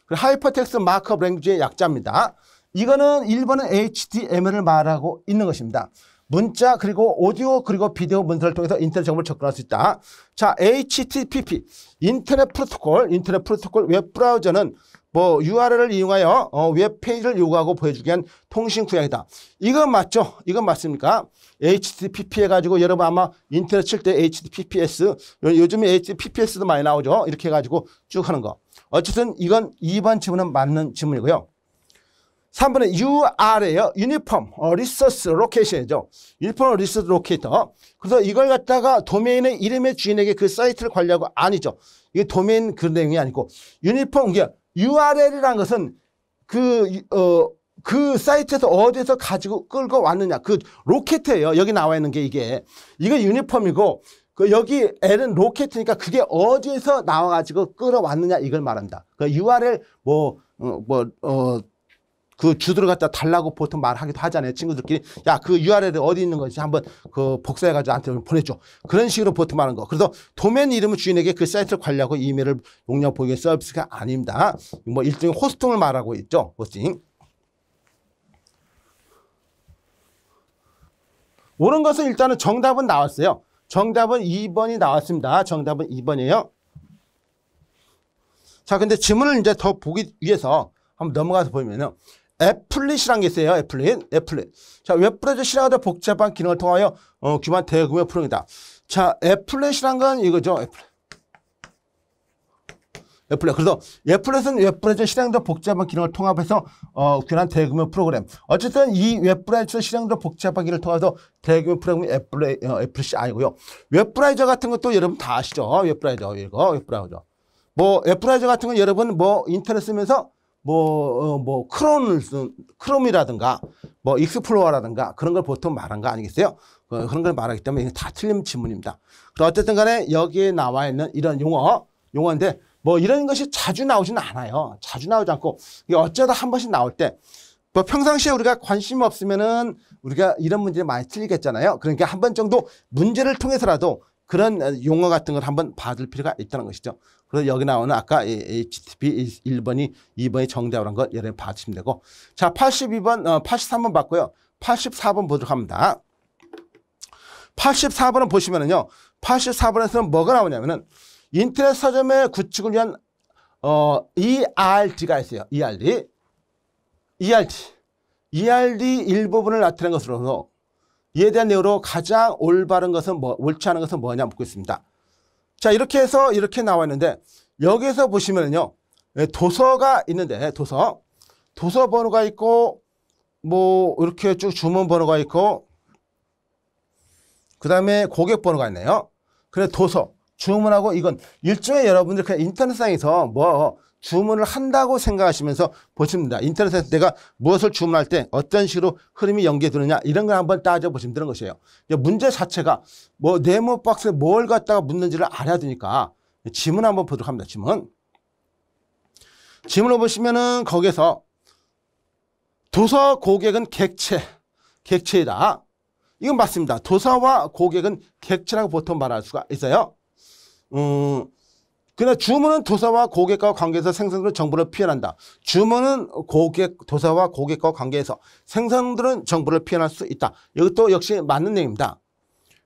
하이퍼텍스트 마크업 랭귀지의 약자입니다. 이거는 1번은 HTML을 말하고 있는 것입니다. 문자 그리고 오디오 그리고 비디오 문서를 통해서 인터넷 정보를 접근할 수 있다. 자, HTTP 인터넷 프로토콜 웹브라우저는 뭐 URL을 이용하여 웹페이지를 요구하고 보여주기 위한 통신 구역이다. 이건 맞죠? 이건 맞습니까? HTTP 해가지고 여러분 아마 인터넷 칠 때 HTTPS 요즘에 HTTPS도 많이 나오죠. 이렇게 해가지고 쭉 하는 거. 어쨌든 이건 2번 지문은 맞는 지문이고요. 3번은 UR이에요. 유니폼 리소스 로케이션이죠. 유니폼 리소스 로케이터. 그래서 이걸 갖다가 도메인의 이름의 주인에게 그 사이트를 관리하고 아니죠. 이게 도메인 그 내용이 아니고 유니폼 이게 URL이라는 것은 그 사이트에서 어디서 가지고 끌고 왔느냐. 그 로켓이에요. 여기 나와 있는 게 이게 유니폼이고 그 여기 L은 로켓이니까 그게 어디에서 나와가지고 끌어왔느냐 이걸 말한다. 그 URL 그 주소를 갖다 달라고 보통 말하기도 하잖아요. 친구들끼리. 야, 그 URL이 어디 있는 건지 한번 그 복사해가지고 나한테 보내줘. 그런 식으로 보통 말하는 거. 그래서 도메인 이름을 주인에게 그 사이트를 관리하고 이메일을 용량 보이게 서비스가 아닙니다. 뭐 일종의 호스팅을 말하고 있죠. 호스팅. 옳은 것은 일단은 정답은 나왔어요. 정답은 2번이 나왔습니다. 정답은 2번이에요. 자, 근데 지문을 이제 더 보기 위해서 한번 넘어가서 보면요. 애플릿이라는 게 있어요. 애플릿. 자, 웹브라우저 실행하다 복잡한 기능을 통하여 기반 대규모 프로그램이다. 자, 애플릿이란 건 이거죠. 애플릿. 그래서 애플릿은 웹브라우저 실행도 복잡한 기능을 통합해서 귀한 대규모 프로그램. 어쨌든 이 웹브라우저 실행도 복잡한 기능을 통해서 대규모 프로그램이 애플릿이 아니고요. 웹브라우저 같은 것도 여러분 다 아시죠? 웹브라우저 이거 웹브라우저. 뭐 웹브라우저 같은 건 여러분 뭐 인터넷 쓰면서 크롬이라든가 뭐 익스플로어라든가 그런 걸 보통 말한 거 아니겠어요? 그런 걸 말하기 때문에 이게 다 틀린 지문입니다. 그래서 어쨌든 간에 여기에 나와 있는 이런 용어인데 뭐 이런 것이 자주 나오지는 않아요. 자주 나오지 않고 이게 어쩌다 한 번씩 나올 때 뭐 평상시에 우리가 관심이 없으면은 우리가 이런 문제를 많이 틀리겠잖아요. 그러니까 한 번 정도 문제를 통해서라도 그런 용어 같은 걸 한번 받을 필요가 있다는 것이죠. 그래서 여기 나오는 아까 HTTP 1번이 2번이 정답이라는 걸 여러분 봐주시면 되고. 자, 83번 봤고요. 84번 보도록 합니다. 84번은 보시면은요. 84번에서는 뭐가 나오냐면은 인터넷 서점의 구축을 위한 ERD가 있어요. ERD 일부분을 나타낸 것으로서 이에 대한 내용으로 가장 올바른 것은 옳지 않은 것은 뭐냐 묻고 있습니다. 자, 이렇게 해서 이렇게 나와 있는데 여기서 보시면요. 도서가 있는데 도서 번호가 있고 뭐 이렇게 쭉 주문 번호가 있고 그 다음에 고객 번호가 있네요. 그래 도서 주문하고 이건 일종의 여러분들 그냥 인터넷상에서 뭐 주문을 한다고 생각하시면서 보십니다. 인터넷에서 내가 무엇을 주문할 때 어떤 식으로 흐름이 연계되느냐 이런 걸 한번 따져보시면 되는 것이에요. 문제 자체가 뭐 네모 박스에 뭘 갖다가 묻는지를 알아야 되니까 지문 한번 보도록 합니다. 지문을 보시면은 거기에서 도서 고객은 객체이다. 이건 맞습니다. 도서와 고객은 객체라고 보통 말할 수가 있어요. 그러나 주문은 도서와 고객과 관계에서 생성되는 정보를 피해난다. 주문은 도서와 고객과 관계에서 생성되는 정보를 피해날 수 있다. 이것도 역시 맞는 내용입니다.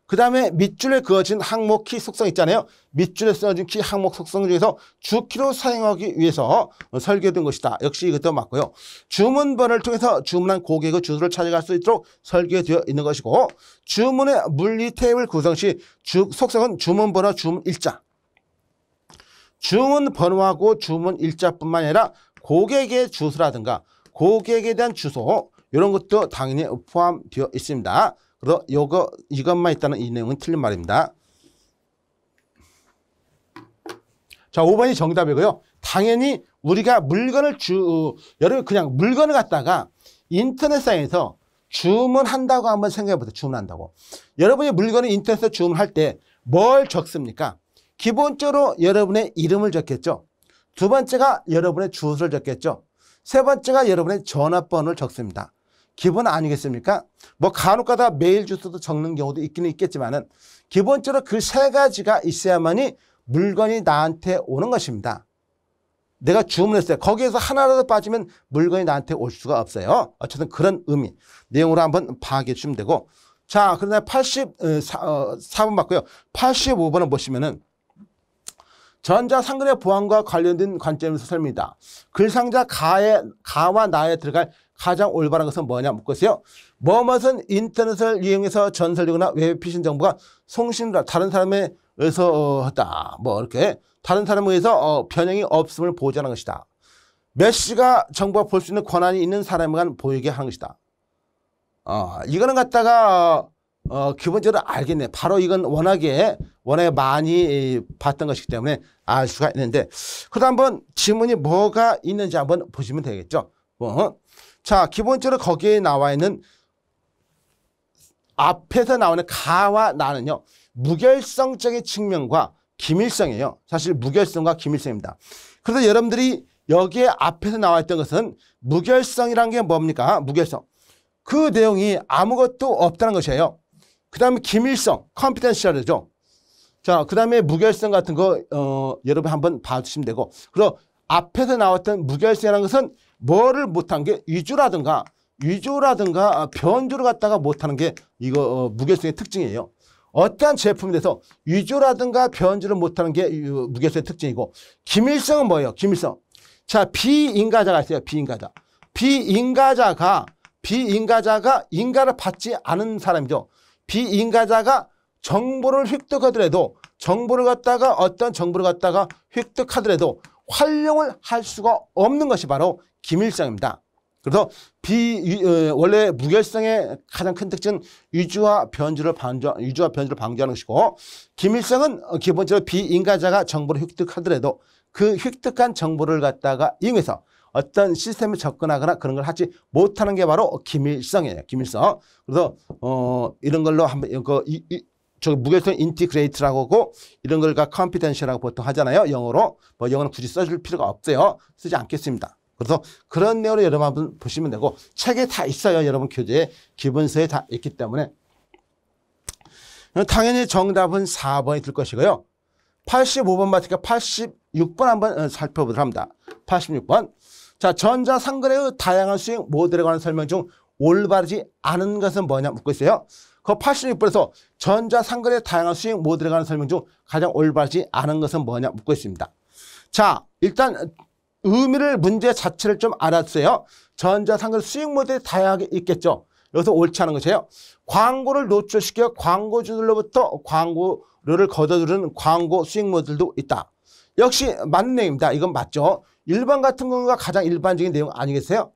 그 다음에 밑줄에 그어진 항목 키 속성 있잖아요. 밑줄에 써진 키 항목 속성 중에서 주키로 사용하기 위해서 설계된 것이다. 역시 이것도 맞고요. 주문 번호를 통해서 주문한 고객의 주소를 찾아갈 수 있도록 설계되어 있는 것이고 주문의 물리 테이블 구성 시 속성은 주문 번호, 주문 일자. 주문 번호하고 주문 일자뿐만 아니라 고객의 주소라든가 고객에 대한 주소 이런 것도 당연히 포함되어 있습니다. 그래서 이것만 있다는 이 내용은 틀린 말입니다. 자, 5번이 정답이고요. 당연히 우리가 여러분 그냥 물건을 갖다가 인터넷상에서 주문한다고 한번 생각해 보세요. 주문한다고. 여러분이 물건을 인터넷에서 주문할 때 뭘 적습니까? 기본적으로 여러분의 이름을 적겠죠. 두 번째가 여러분의 주소를 적겠죠. 세 번째가 여러분의 전화번호를 적습니다. 기본 아니겠습니까? 뭐 간혹가다 메일 주소도 적는 경우도 있기는 있겠지만은 기본적으로 그 세 가지가 있어야만이 물건이 나한테 오는 것입니다. 내가 주문했어요. 거기에서 하나라도 빠지면 물건이 나한테 올 수가 없어요. 어쨌든 그런 의미 내용으로 한번 파악해 주시면 되고 자, 그러나 84번 맞고요. 85번을 보시면은 전자상거래 보안과 관련된 관점에서 설명이다. 글상자 가와 나에 들어갈 가장 올바른 것은 뭐냐 묻고 있어요. 뭐뭇은 인터넷을 이용해서 전설이거나 웹 피싱 정보가 송신을 다른 사람에 의해서 했다. 뭐 이렇게 다른 사람에 의해서 변형이 없음을 보장하는 것이다. 메시가 정보가 볼 수 있는 권한이 있는 사람에게만 보이게 하는 것이다. 이거는 갖다가 기본적으로 알겠네. 바로 이건 워낙에 많이 봤던 것이기 때문에 알 수가 있는데 그래도 한번 지문이 뭐가 있는지 한번 보시면 되겠죠. 자, 기본적으로 거기에 나와 있는 앞에서 나오는 가와 나는요. 무결성적인 측면과 기밀성이에요. 사실 무결성과 기밀성입니다. 그래서 여러분들이 여기에 앞에서 나와 있던 것은 무결성이란 게 뭡니까? 무결성. 그 내용이 아무것도 없다는 것이에요. 그 다음에 기밀성, 컨피덴셜이죠. 자, 그 다음에 무결성 같은 거 여러분 한번 봐주시면 되고 그리고 앞에서 나왔던 무결성이라는 것은 뭐를 못한 게 위조라든가 변조를 갖다가 못하는 게 이거 무결성의 특징이에요. 어떠한 제품에 대해서 위조라든가 변조를 못하는 게 무결성의 특징이고 기밀성은 뭐예요? 기밀성. 자, 비인가자가 있어요. 비인가자가 인가를 받지 않은 사람이죠. 비인가자가 정보를 획득하더라도 어떤 정보를 갖다가 획득하더라도 활용을 할 수가 없는 것이 바로 기밀성입니다. 그래서 원래 무결성의 가장 큰 특징은 위조와 변조를 방지하는 것이고 기밀성은 기본적으로 비인가자가 정보를 획득하더라도 그 획득한 정보를 갖다가 이용해서 어떤 시스템에 접근하거나 그런 걸 하지 못하는 게 바로 기밀성이에요. 기밀성. 그래서 이런 걸로 한번 무결성 인티그레이트라고 하고 이런 걸 컨피덴셜이라고 보통 하잖아요. 영어로. 뭐 영어는 굳이 써줄 필요가 없어요. 쓰지 않겠습니다. 그래서 그런 내용으로 여러분 한번 보시면 되고 책에 다 있어요. 여러분 교재에 기본서에 다 있기 때문에 당연히 정답은 4번이 될 것이고요. 85번 맞으니까 86번 한번 살펴보도록 합니다. 86번. 자, 전자상거래의 다양한 수익 모델에 관한 설명 중 올바르지 않은 것은 뭐냐 묻고 있어요. 그 86번에서 전자상거래의 다양한 수익 모델에 관한 설명 중 가장 올바르지 않은 것은 뭐냐 묻고 있습니다. 자, 일단 문제 자체를 좀 알았어요. 전자상거래 수익 모델이 다양하게 있겠죠. 여기서 옳지 않은 것이에요. 광고를 노출시켜 광고주들로부터 광고료를 걷어들이는 광고 수익 모델도 있다. 역시 맞는 내용입니다. 이건 맞죠. 1번 같은 경우가 가장 일반적인 내용 아니겠어요?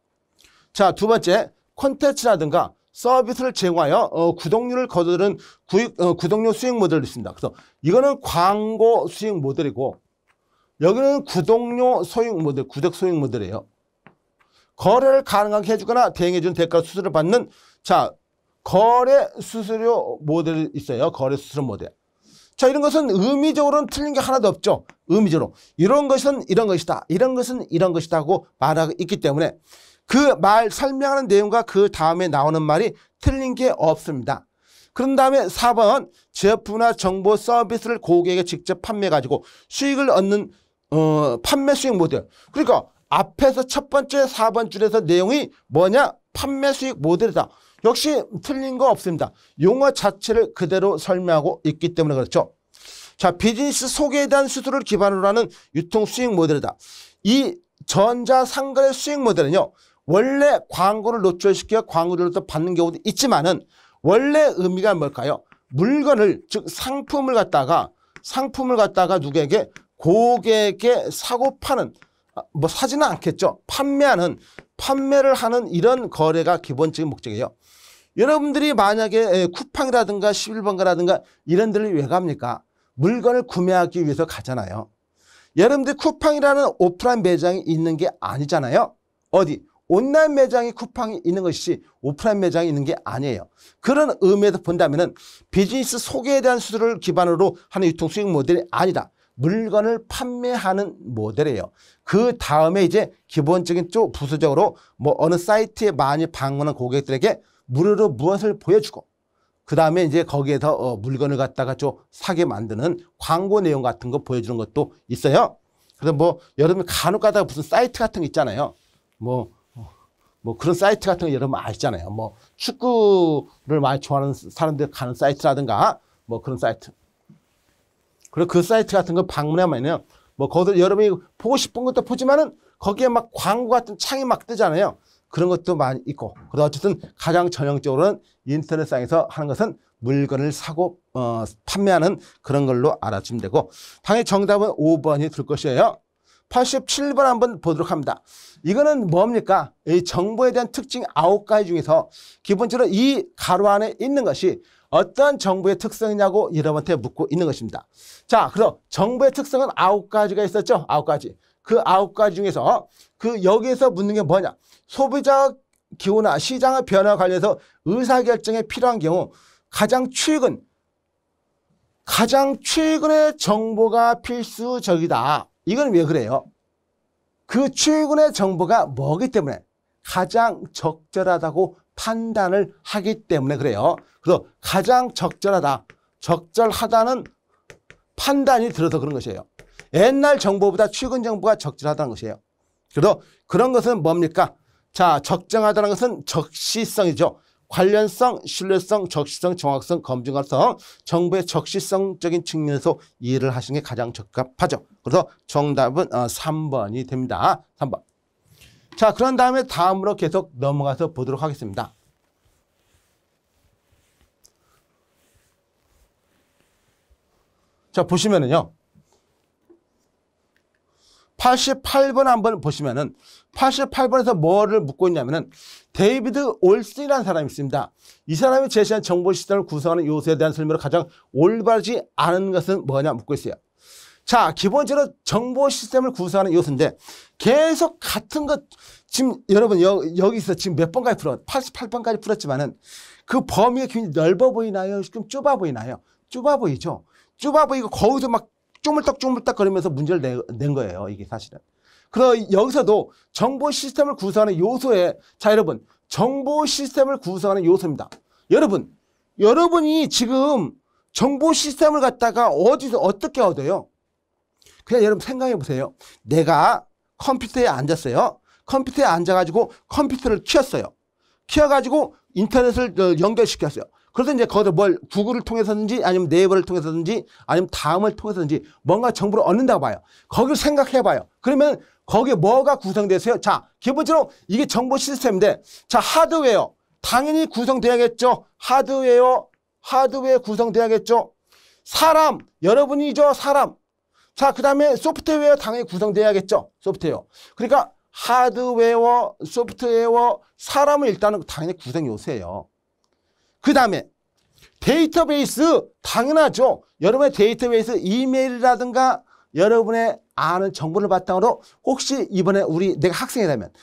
자, 두 번째, 콘텐츠라든가 서비스를 제공하여 구독료를 거두는 구독료 수익 모델도 있습니다. 그래서 이거는 광고 수익 모델이고 여기는 구독료 소익 모델, 구독 소익 모델이에요. 거래를 가능하게 해주거나 대행해준 대가 수수료를 받는 자 거래 수수료 모델이 있어요. 거래 수수료 모델. 자, 이런 것은 의미적으로는 틀린 게 하나도 없죠. 의미적으로 이런 것은 이런 것이다. 이런 것은 이런 것이다 하고 말하고 있기 때문에 그 말 설명하는 내용과 그 다음에 나오는 말이 틀린 게 없습니다. 그런 다음에 4번 제품이나 정보 서비스를 고객에게 직접 판매해가지고 수익을 얻는 판매 수익 모델. 그러니까 앞에서 첫 번째 4번 줄에서 내용이 뭐냐? 판매 수익 모델이다. 역시 틀린 거 없습니다. 용어 자체를 그대로 설명하고 있기 때문에 그렇죠. 자, 비즈니스 소개에 대한 수수료를 기반으로 하는 유통 수익 모델이다. 이 전자상거래 수익 모델은요. 원래 광고를 노출시켜 광고료를 또 받는 경우도 있지만은 원래 의미가 뭘까요? 물건을 즉 상품을 갖다가 누구에게 고객에게 사고 파는 뭐 사지는 않겠죠. 판매를 하는 이런 거래가 기본적인 목적이에요. 여러분들이 만약에 쿠팡이라든가 11번가라든가 이런 데를 왜 갑니까? 물건을 구매하기 위해서 가잖아요. 여러분들 쿠팡이라는 오프라인 매장이 있는 게 아니잖아요. 어디? 온라인 매장이 쿠팡이 있는 것이지 오프라인 매장이 있는 게 아니에요. 그런 의미에서 본다면은 비즈니스 소개에 대한 수수료를 기반으로 하는 유통 수익 모델이 아니다. 물건을 판매하는 모델이에요. 그 다음에 이제 기본적인 쪽 부수적으로 뭐 어느 사이트에 많이 방문한 고객들에게 무료로 무엇을 보여주고 그 다음에 이제 거기에서 물건을 갖다가 좀 사게 만드는 광고 내용 같은 거 보여주는 것도 있어요. 그래서 뭐 여러분 간혹 가다가 무슨 사이트 같은 거 있잖아요. 뭐 그런 사이트 같은 거 여러분 아시잖아요. 뭐 축구를 많이 좋아하는 사람들 가는 사이트라든가 뭐 그런 사이트. 그리고 그 사이트 같은 거 방문하면요. 뭐 거기서 여러분이 보고 싶은 것도 보지만은 거기에 막 광고 같은 창이 막 뜨잖아요. 그런 것도 많이 있고. 그래서 어쨌든 가장 전형적으로는 인터넷상에서 하는 것은 물건을 사고 판매하는 그런 걸로 알아주면 되고 당연히 정답은 5번이 될 것이에요. 87번 한번 보도록 합니다. 이거는 뭡니까? 이 정보에 대한 특징 9가지 중에서 기본적으로 이 가로 안에 있는 것이 어떤 정보의 특성이냐고 여러분한테 묻고 있는 것입니다. 자, 그럼 정보의 특성은 9가지가 있었죠? 9가지. 그 9가지 중에서 여기에서 묻는 게 뭐냐? 소비자 기호나 시장의 변화와 관련해서 의사결정에 필요한 경우 가장 최근의 정보가 필수적이다. 이건 왜 그래요? 그 최근의 정보가 뭐기 때문에 가장 적절하다고 판단을 하기 때문에 그래요. 그래서 가장 적절하다는 판단이 들어서 그런 것이에요. 옛날 정보보다 최근 정보가 적절하다는 것이에요. 그래서 그런 것은 뭡니까? 자, 적정하다는 것은 적시성이죠. 관련성, 신뢰성, 적시성, 정확성, 검증가성, 정보의 적시성적인 측면에서 이해를 하시는 게 가장 적합하죠. 그래서 정답은 3번이 됩니다. 3번. 자, 그런 다음에 다음으로 계속 넘어가서 보도록 하겠습니다. 자, 보시면은요. 88번 한번 보시면은 88번에서 뭐를 묻고 있냐면은 데이비드 올슨이라는 사람이 있습니다. 이 사람이 제시한 정보 시스템을 구성하는 요소에 대한 설명으로 가장 올바르지 않은 것은 뭐냐 묻고 있어요. 자, 기본적으로 정보 시스템을 구성하는 요소인데 계속 같은 것 지금 여러분 여기서 지금 몇 번까지 풀어? 88번까지 풀었지만은 그 범위가 굉장히 넓어 보이나요? 좀 좁아 보이나요? 좁아 보이죠? 좁아 보이고 거기서 막 쪼물딱쪼물딱 거리면서 문제를 낸 거예요. 이게 사실은. 그래서 여기서도 정보 시스템을 구성하는 요소에 자 여러분 정보 시스템을 구성하는 요소입니다. 여러분이 지금 정보 시스템을 갖다가 어디서 어떻게 얻어요? 그냥 여러분 생각해 보세요. 내가 컴퓨터에 앉았어요. 컴퓨터에 앉아가지고 컴퓨터를 켰어요. 켜가지고 인터넷을 연결시켰어요. 그래서 이제 거기서 구글을 통해서든지 아니면 네이버를 통해서든지 아니면 다음을 통해서든지 뭔가 정보를 얻는다고 봐요. 거기를 생각해 봐요. 그러면 거기에 뭐가 구성되세요? 자, 기본적으로 이게 정보 시스템인데 자, 하드웨어. 당연히 구성돼야겠죠. 하드웨어 구성돼야겠죠. 사람, 여러분이죠. 사람. 자, 그 다음에 소프트웨어 당연히 구성돼야겠죠. 소프트웨어. 그러니까 하드웨어, 소프트웨어, 사람은 일단은 당연히 구성 요소예요. 그 다음에 데이터베이스 당연하죠. 여러분의 데이터베이스 이메일이라든가 여러분의 아는 정보를 바탕으로 혹시 이번에 내가 학생이라면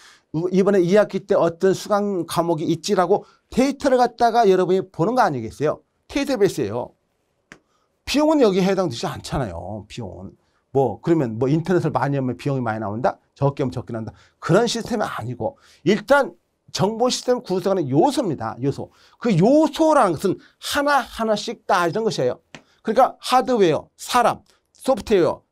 이번에 2학기 때 어떤 수강 과목이 있지라고 데이터를 갖다가 여러분이 보는 거 아니겠어요? 데이터베이스예요. 비용은 여기에 해당되지 않잖아요. 비용은. 그러면 인터넷을 많이 하면 비용이 많이 나온다? 적게 하면 적게 나온다. 그런 시스템이 아니고 일단 정보 시스템을 구성하는 요소입니다. 요소. 그 요소라는 것은 하나하나씩 따지는 것이에요. 그러니까 하드웨어, 사람, 소프트웨어,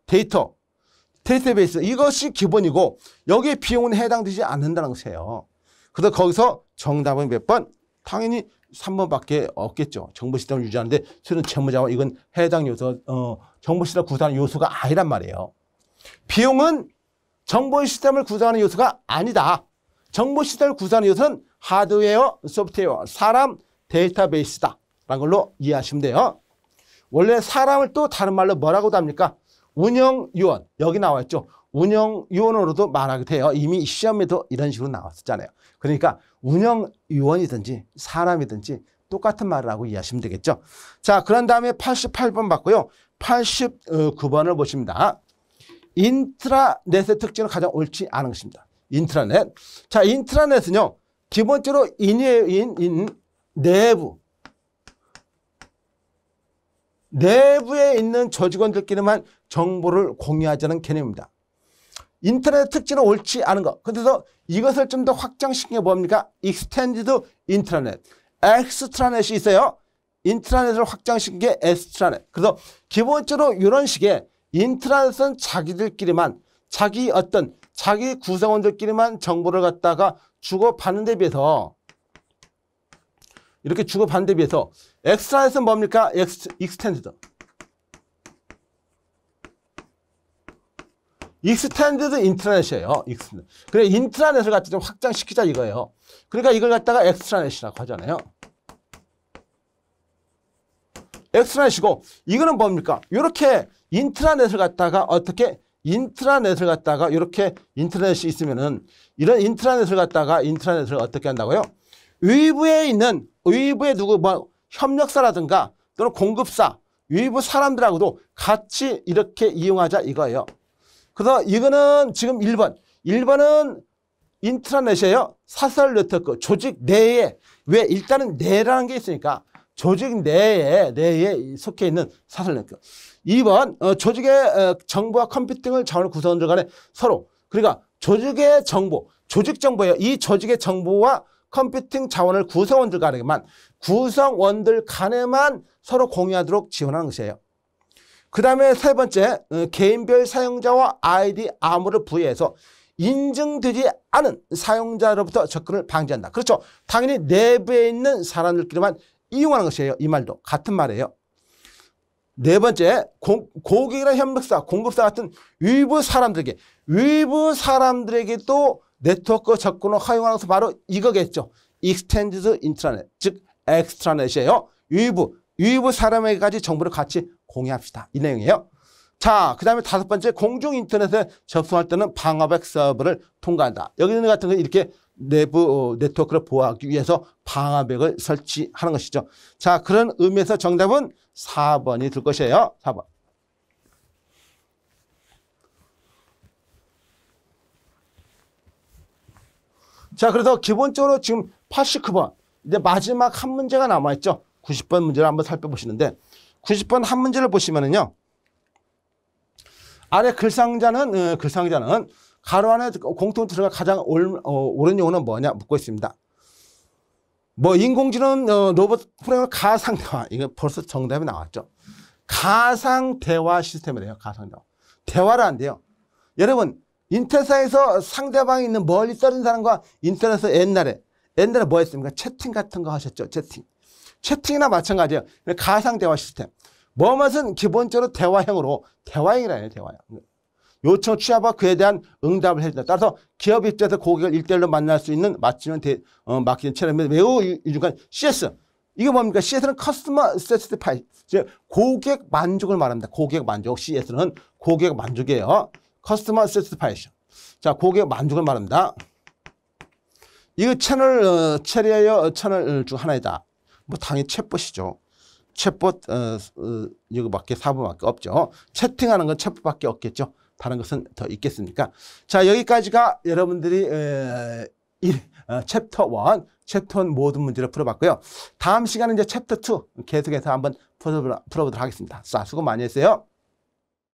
데이터베이스 이것이 기본이고 여기에 비용은 해당되지 않는다는 것이에요. 그래서 거기서 정답은 몇 번? 당연히 3번밖에 없겠죠. 정보 시스템을 유지하는데 수는 재무자원 이건 해당 요소, 정보 시스템을 구성하는 요소가 아니란 말이에요. 비용은 정보 시스템을 구성하는 요소가 아니다. 정보 시스템을 구성하는 요소는 하드웨어, 소프트웨어, 사람, 데이터베이스다. 라는 걸로 이해하시면 돼요. 원래 사람을 또 다른 말로 뭐라고도 합니까? 운영요원. 여기 나와있죠. 운영요원으로도 말하게 돼요. 이미 시험에도 이런 식으로 나왔었잖아요. 그러니까 운영요원이든지 사람이든지 똑같은 말을 하고 이해하시면 되겠죠. 자, 그런 다음에 88번 봤고요. 89번을 보십니다. 인트라넷의 특징은 가장 옳지 않은 것입니다. 인트라넷. 자, 인트라넷은요. 기본적으로 내부에 있는 조직원들끼리만 정보를 공유하자는 개념입니다. 인터넷 특징은 옳지 않은 것. 그래서 이것을 좀 더 확장시킨 게 뭡니까? Extended Intranet. 엑스트라넷이 있어요. 인트라넷을 확장시킨 게 엑스트라넷. 그래서 기본적으로 이런 식의 인트라넷은 자기들끼리만 자기 구성원들끼리만 정보를 갖다가 주고받는 데 비해서 이렇게 주고받는 데 비해서 엑스트라넷은 뭡니까? 익스텐디드. 익스텐디드 인트라넷이에요. 그래 인트라넷을 갖다 좀 확장시키자 이거예요. 그러니까 이걸 갖다가 엑스트라넷이라고 하잖아요. 엑스트라넷이고 이거는 뭡니까? 이렇게 인트라넷을 갖다가 이렇게 인트라넷이 있으면은 이런 인트라넷을 어떻게 한다고요? 외부에 협력사라든가 또는 공급사, 외부 사람들하고도 같이 이렇게 이용하자 이거예요. 그래서 이거는 지금 1번은 인트라넷이에요. 사설 네트워크, 조직 내에. 왜? 일단은 내라는 게 있으니까 조직 내에 속해 있는 사설 네트워크. 2번, 조직의 정보와 컴퓨팅을 자원을 구성원들 간에 서로. 그러니까 조직의 정보, 조직 정보예요. 이 조직의 정보와 컴퓨팅 자원을 구성원들 간에만 서로 공유하도록 지원하는 것이에요. 그 다음에 세 번째, 개인별 사용자와 아이디 암호를 부여해서 인증되지 않은 사용자로부터 접근을 방지한다. 그렇죠. 당연히 내부에 있는 사람들끼리만 이용하는 것이에요. 이 말도 같은 말이에요. 네 번째, 고객이나 협력사, 공급사 같은 외부 사람들에게도 네트워크 접근을 허용하는 것은 바로 이거겠죠. Extended Intranet, 즉 엑스트라넷이에요. 외부 사람에게까지 정보를 같이 공유합시다. 이 내용이에요. 자, 그 다음에 다섯 번째, 공중 인터넷에 접속할 때는 방화벽 서버를 통과한다. 여기 있는 같은 거 이렇게 내부 네트워크를 보호하기 위해서 방화벽을 설치하는 것이죠. 자, 그런 의미에서 정답은 4번이 될 것이에요. 4번. 자, 그래서 기본적으로 지금 89번, 이제 마지막 한 문제가 남아있죠. 90번 문제를 한번 살펴보시는데, 90번 한 문제를 보시면은요, 아래 글상자는 가로 안에 공통 들어가 가장 옳은 용어는 뭐냐 묻고 있습니다. 인공지능 로봇 프로그램 가상대화. 이거 벌써 정답이 나왔죠. 가상대화 시스템이래요. 가상대화. 대화를 안 돼요. 여러분, 인터넷상에서 상대방이 있는 멀리 떨어진 사람과 인터넷에서 옛날에 뭐 했습니까? 채팅 같은 거 하셨죠. 채팅이나 마찬가지예요. 가상대화 시스템. 뭐뭐은 기본적으로 대화형이라요. 대화형. 요청을 취합하고 그에 대한 응답을 해준다. 따라서 기업 입장에서 고객을 1대1로 만날 수 있는 맞춤형 마케팅 채널이 매우 유중한 CS. 이게 뭡니까? CS는 Customer Satisfaction. 고객 만족을 말합니다. 고객 만족. CS는 고객 만족이에요. Customer Satisfaction. 자, 고객 만족을 말합니다. 이거 채널, 캐리어 채널 중 하나이다. 뭐 당연히 챗봇이죠. 챗봇, 이거밖에 사부밖에 없죠. 채팅하는 건 챗봇밖에 없겠죠. 다른 것은 더 있겠습니까? 자, 여기까지가 여러분들이 챕터 1, 챕터 1 모든 문제를 풀어봤고요. 다음 시간은 이제 챕터 2 계속해서 한번 풀어보도록 하겠습니다. 자, 수고 많이 했어요.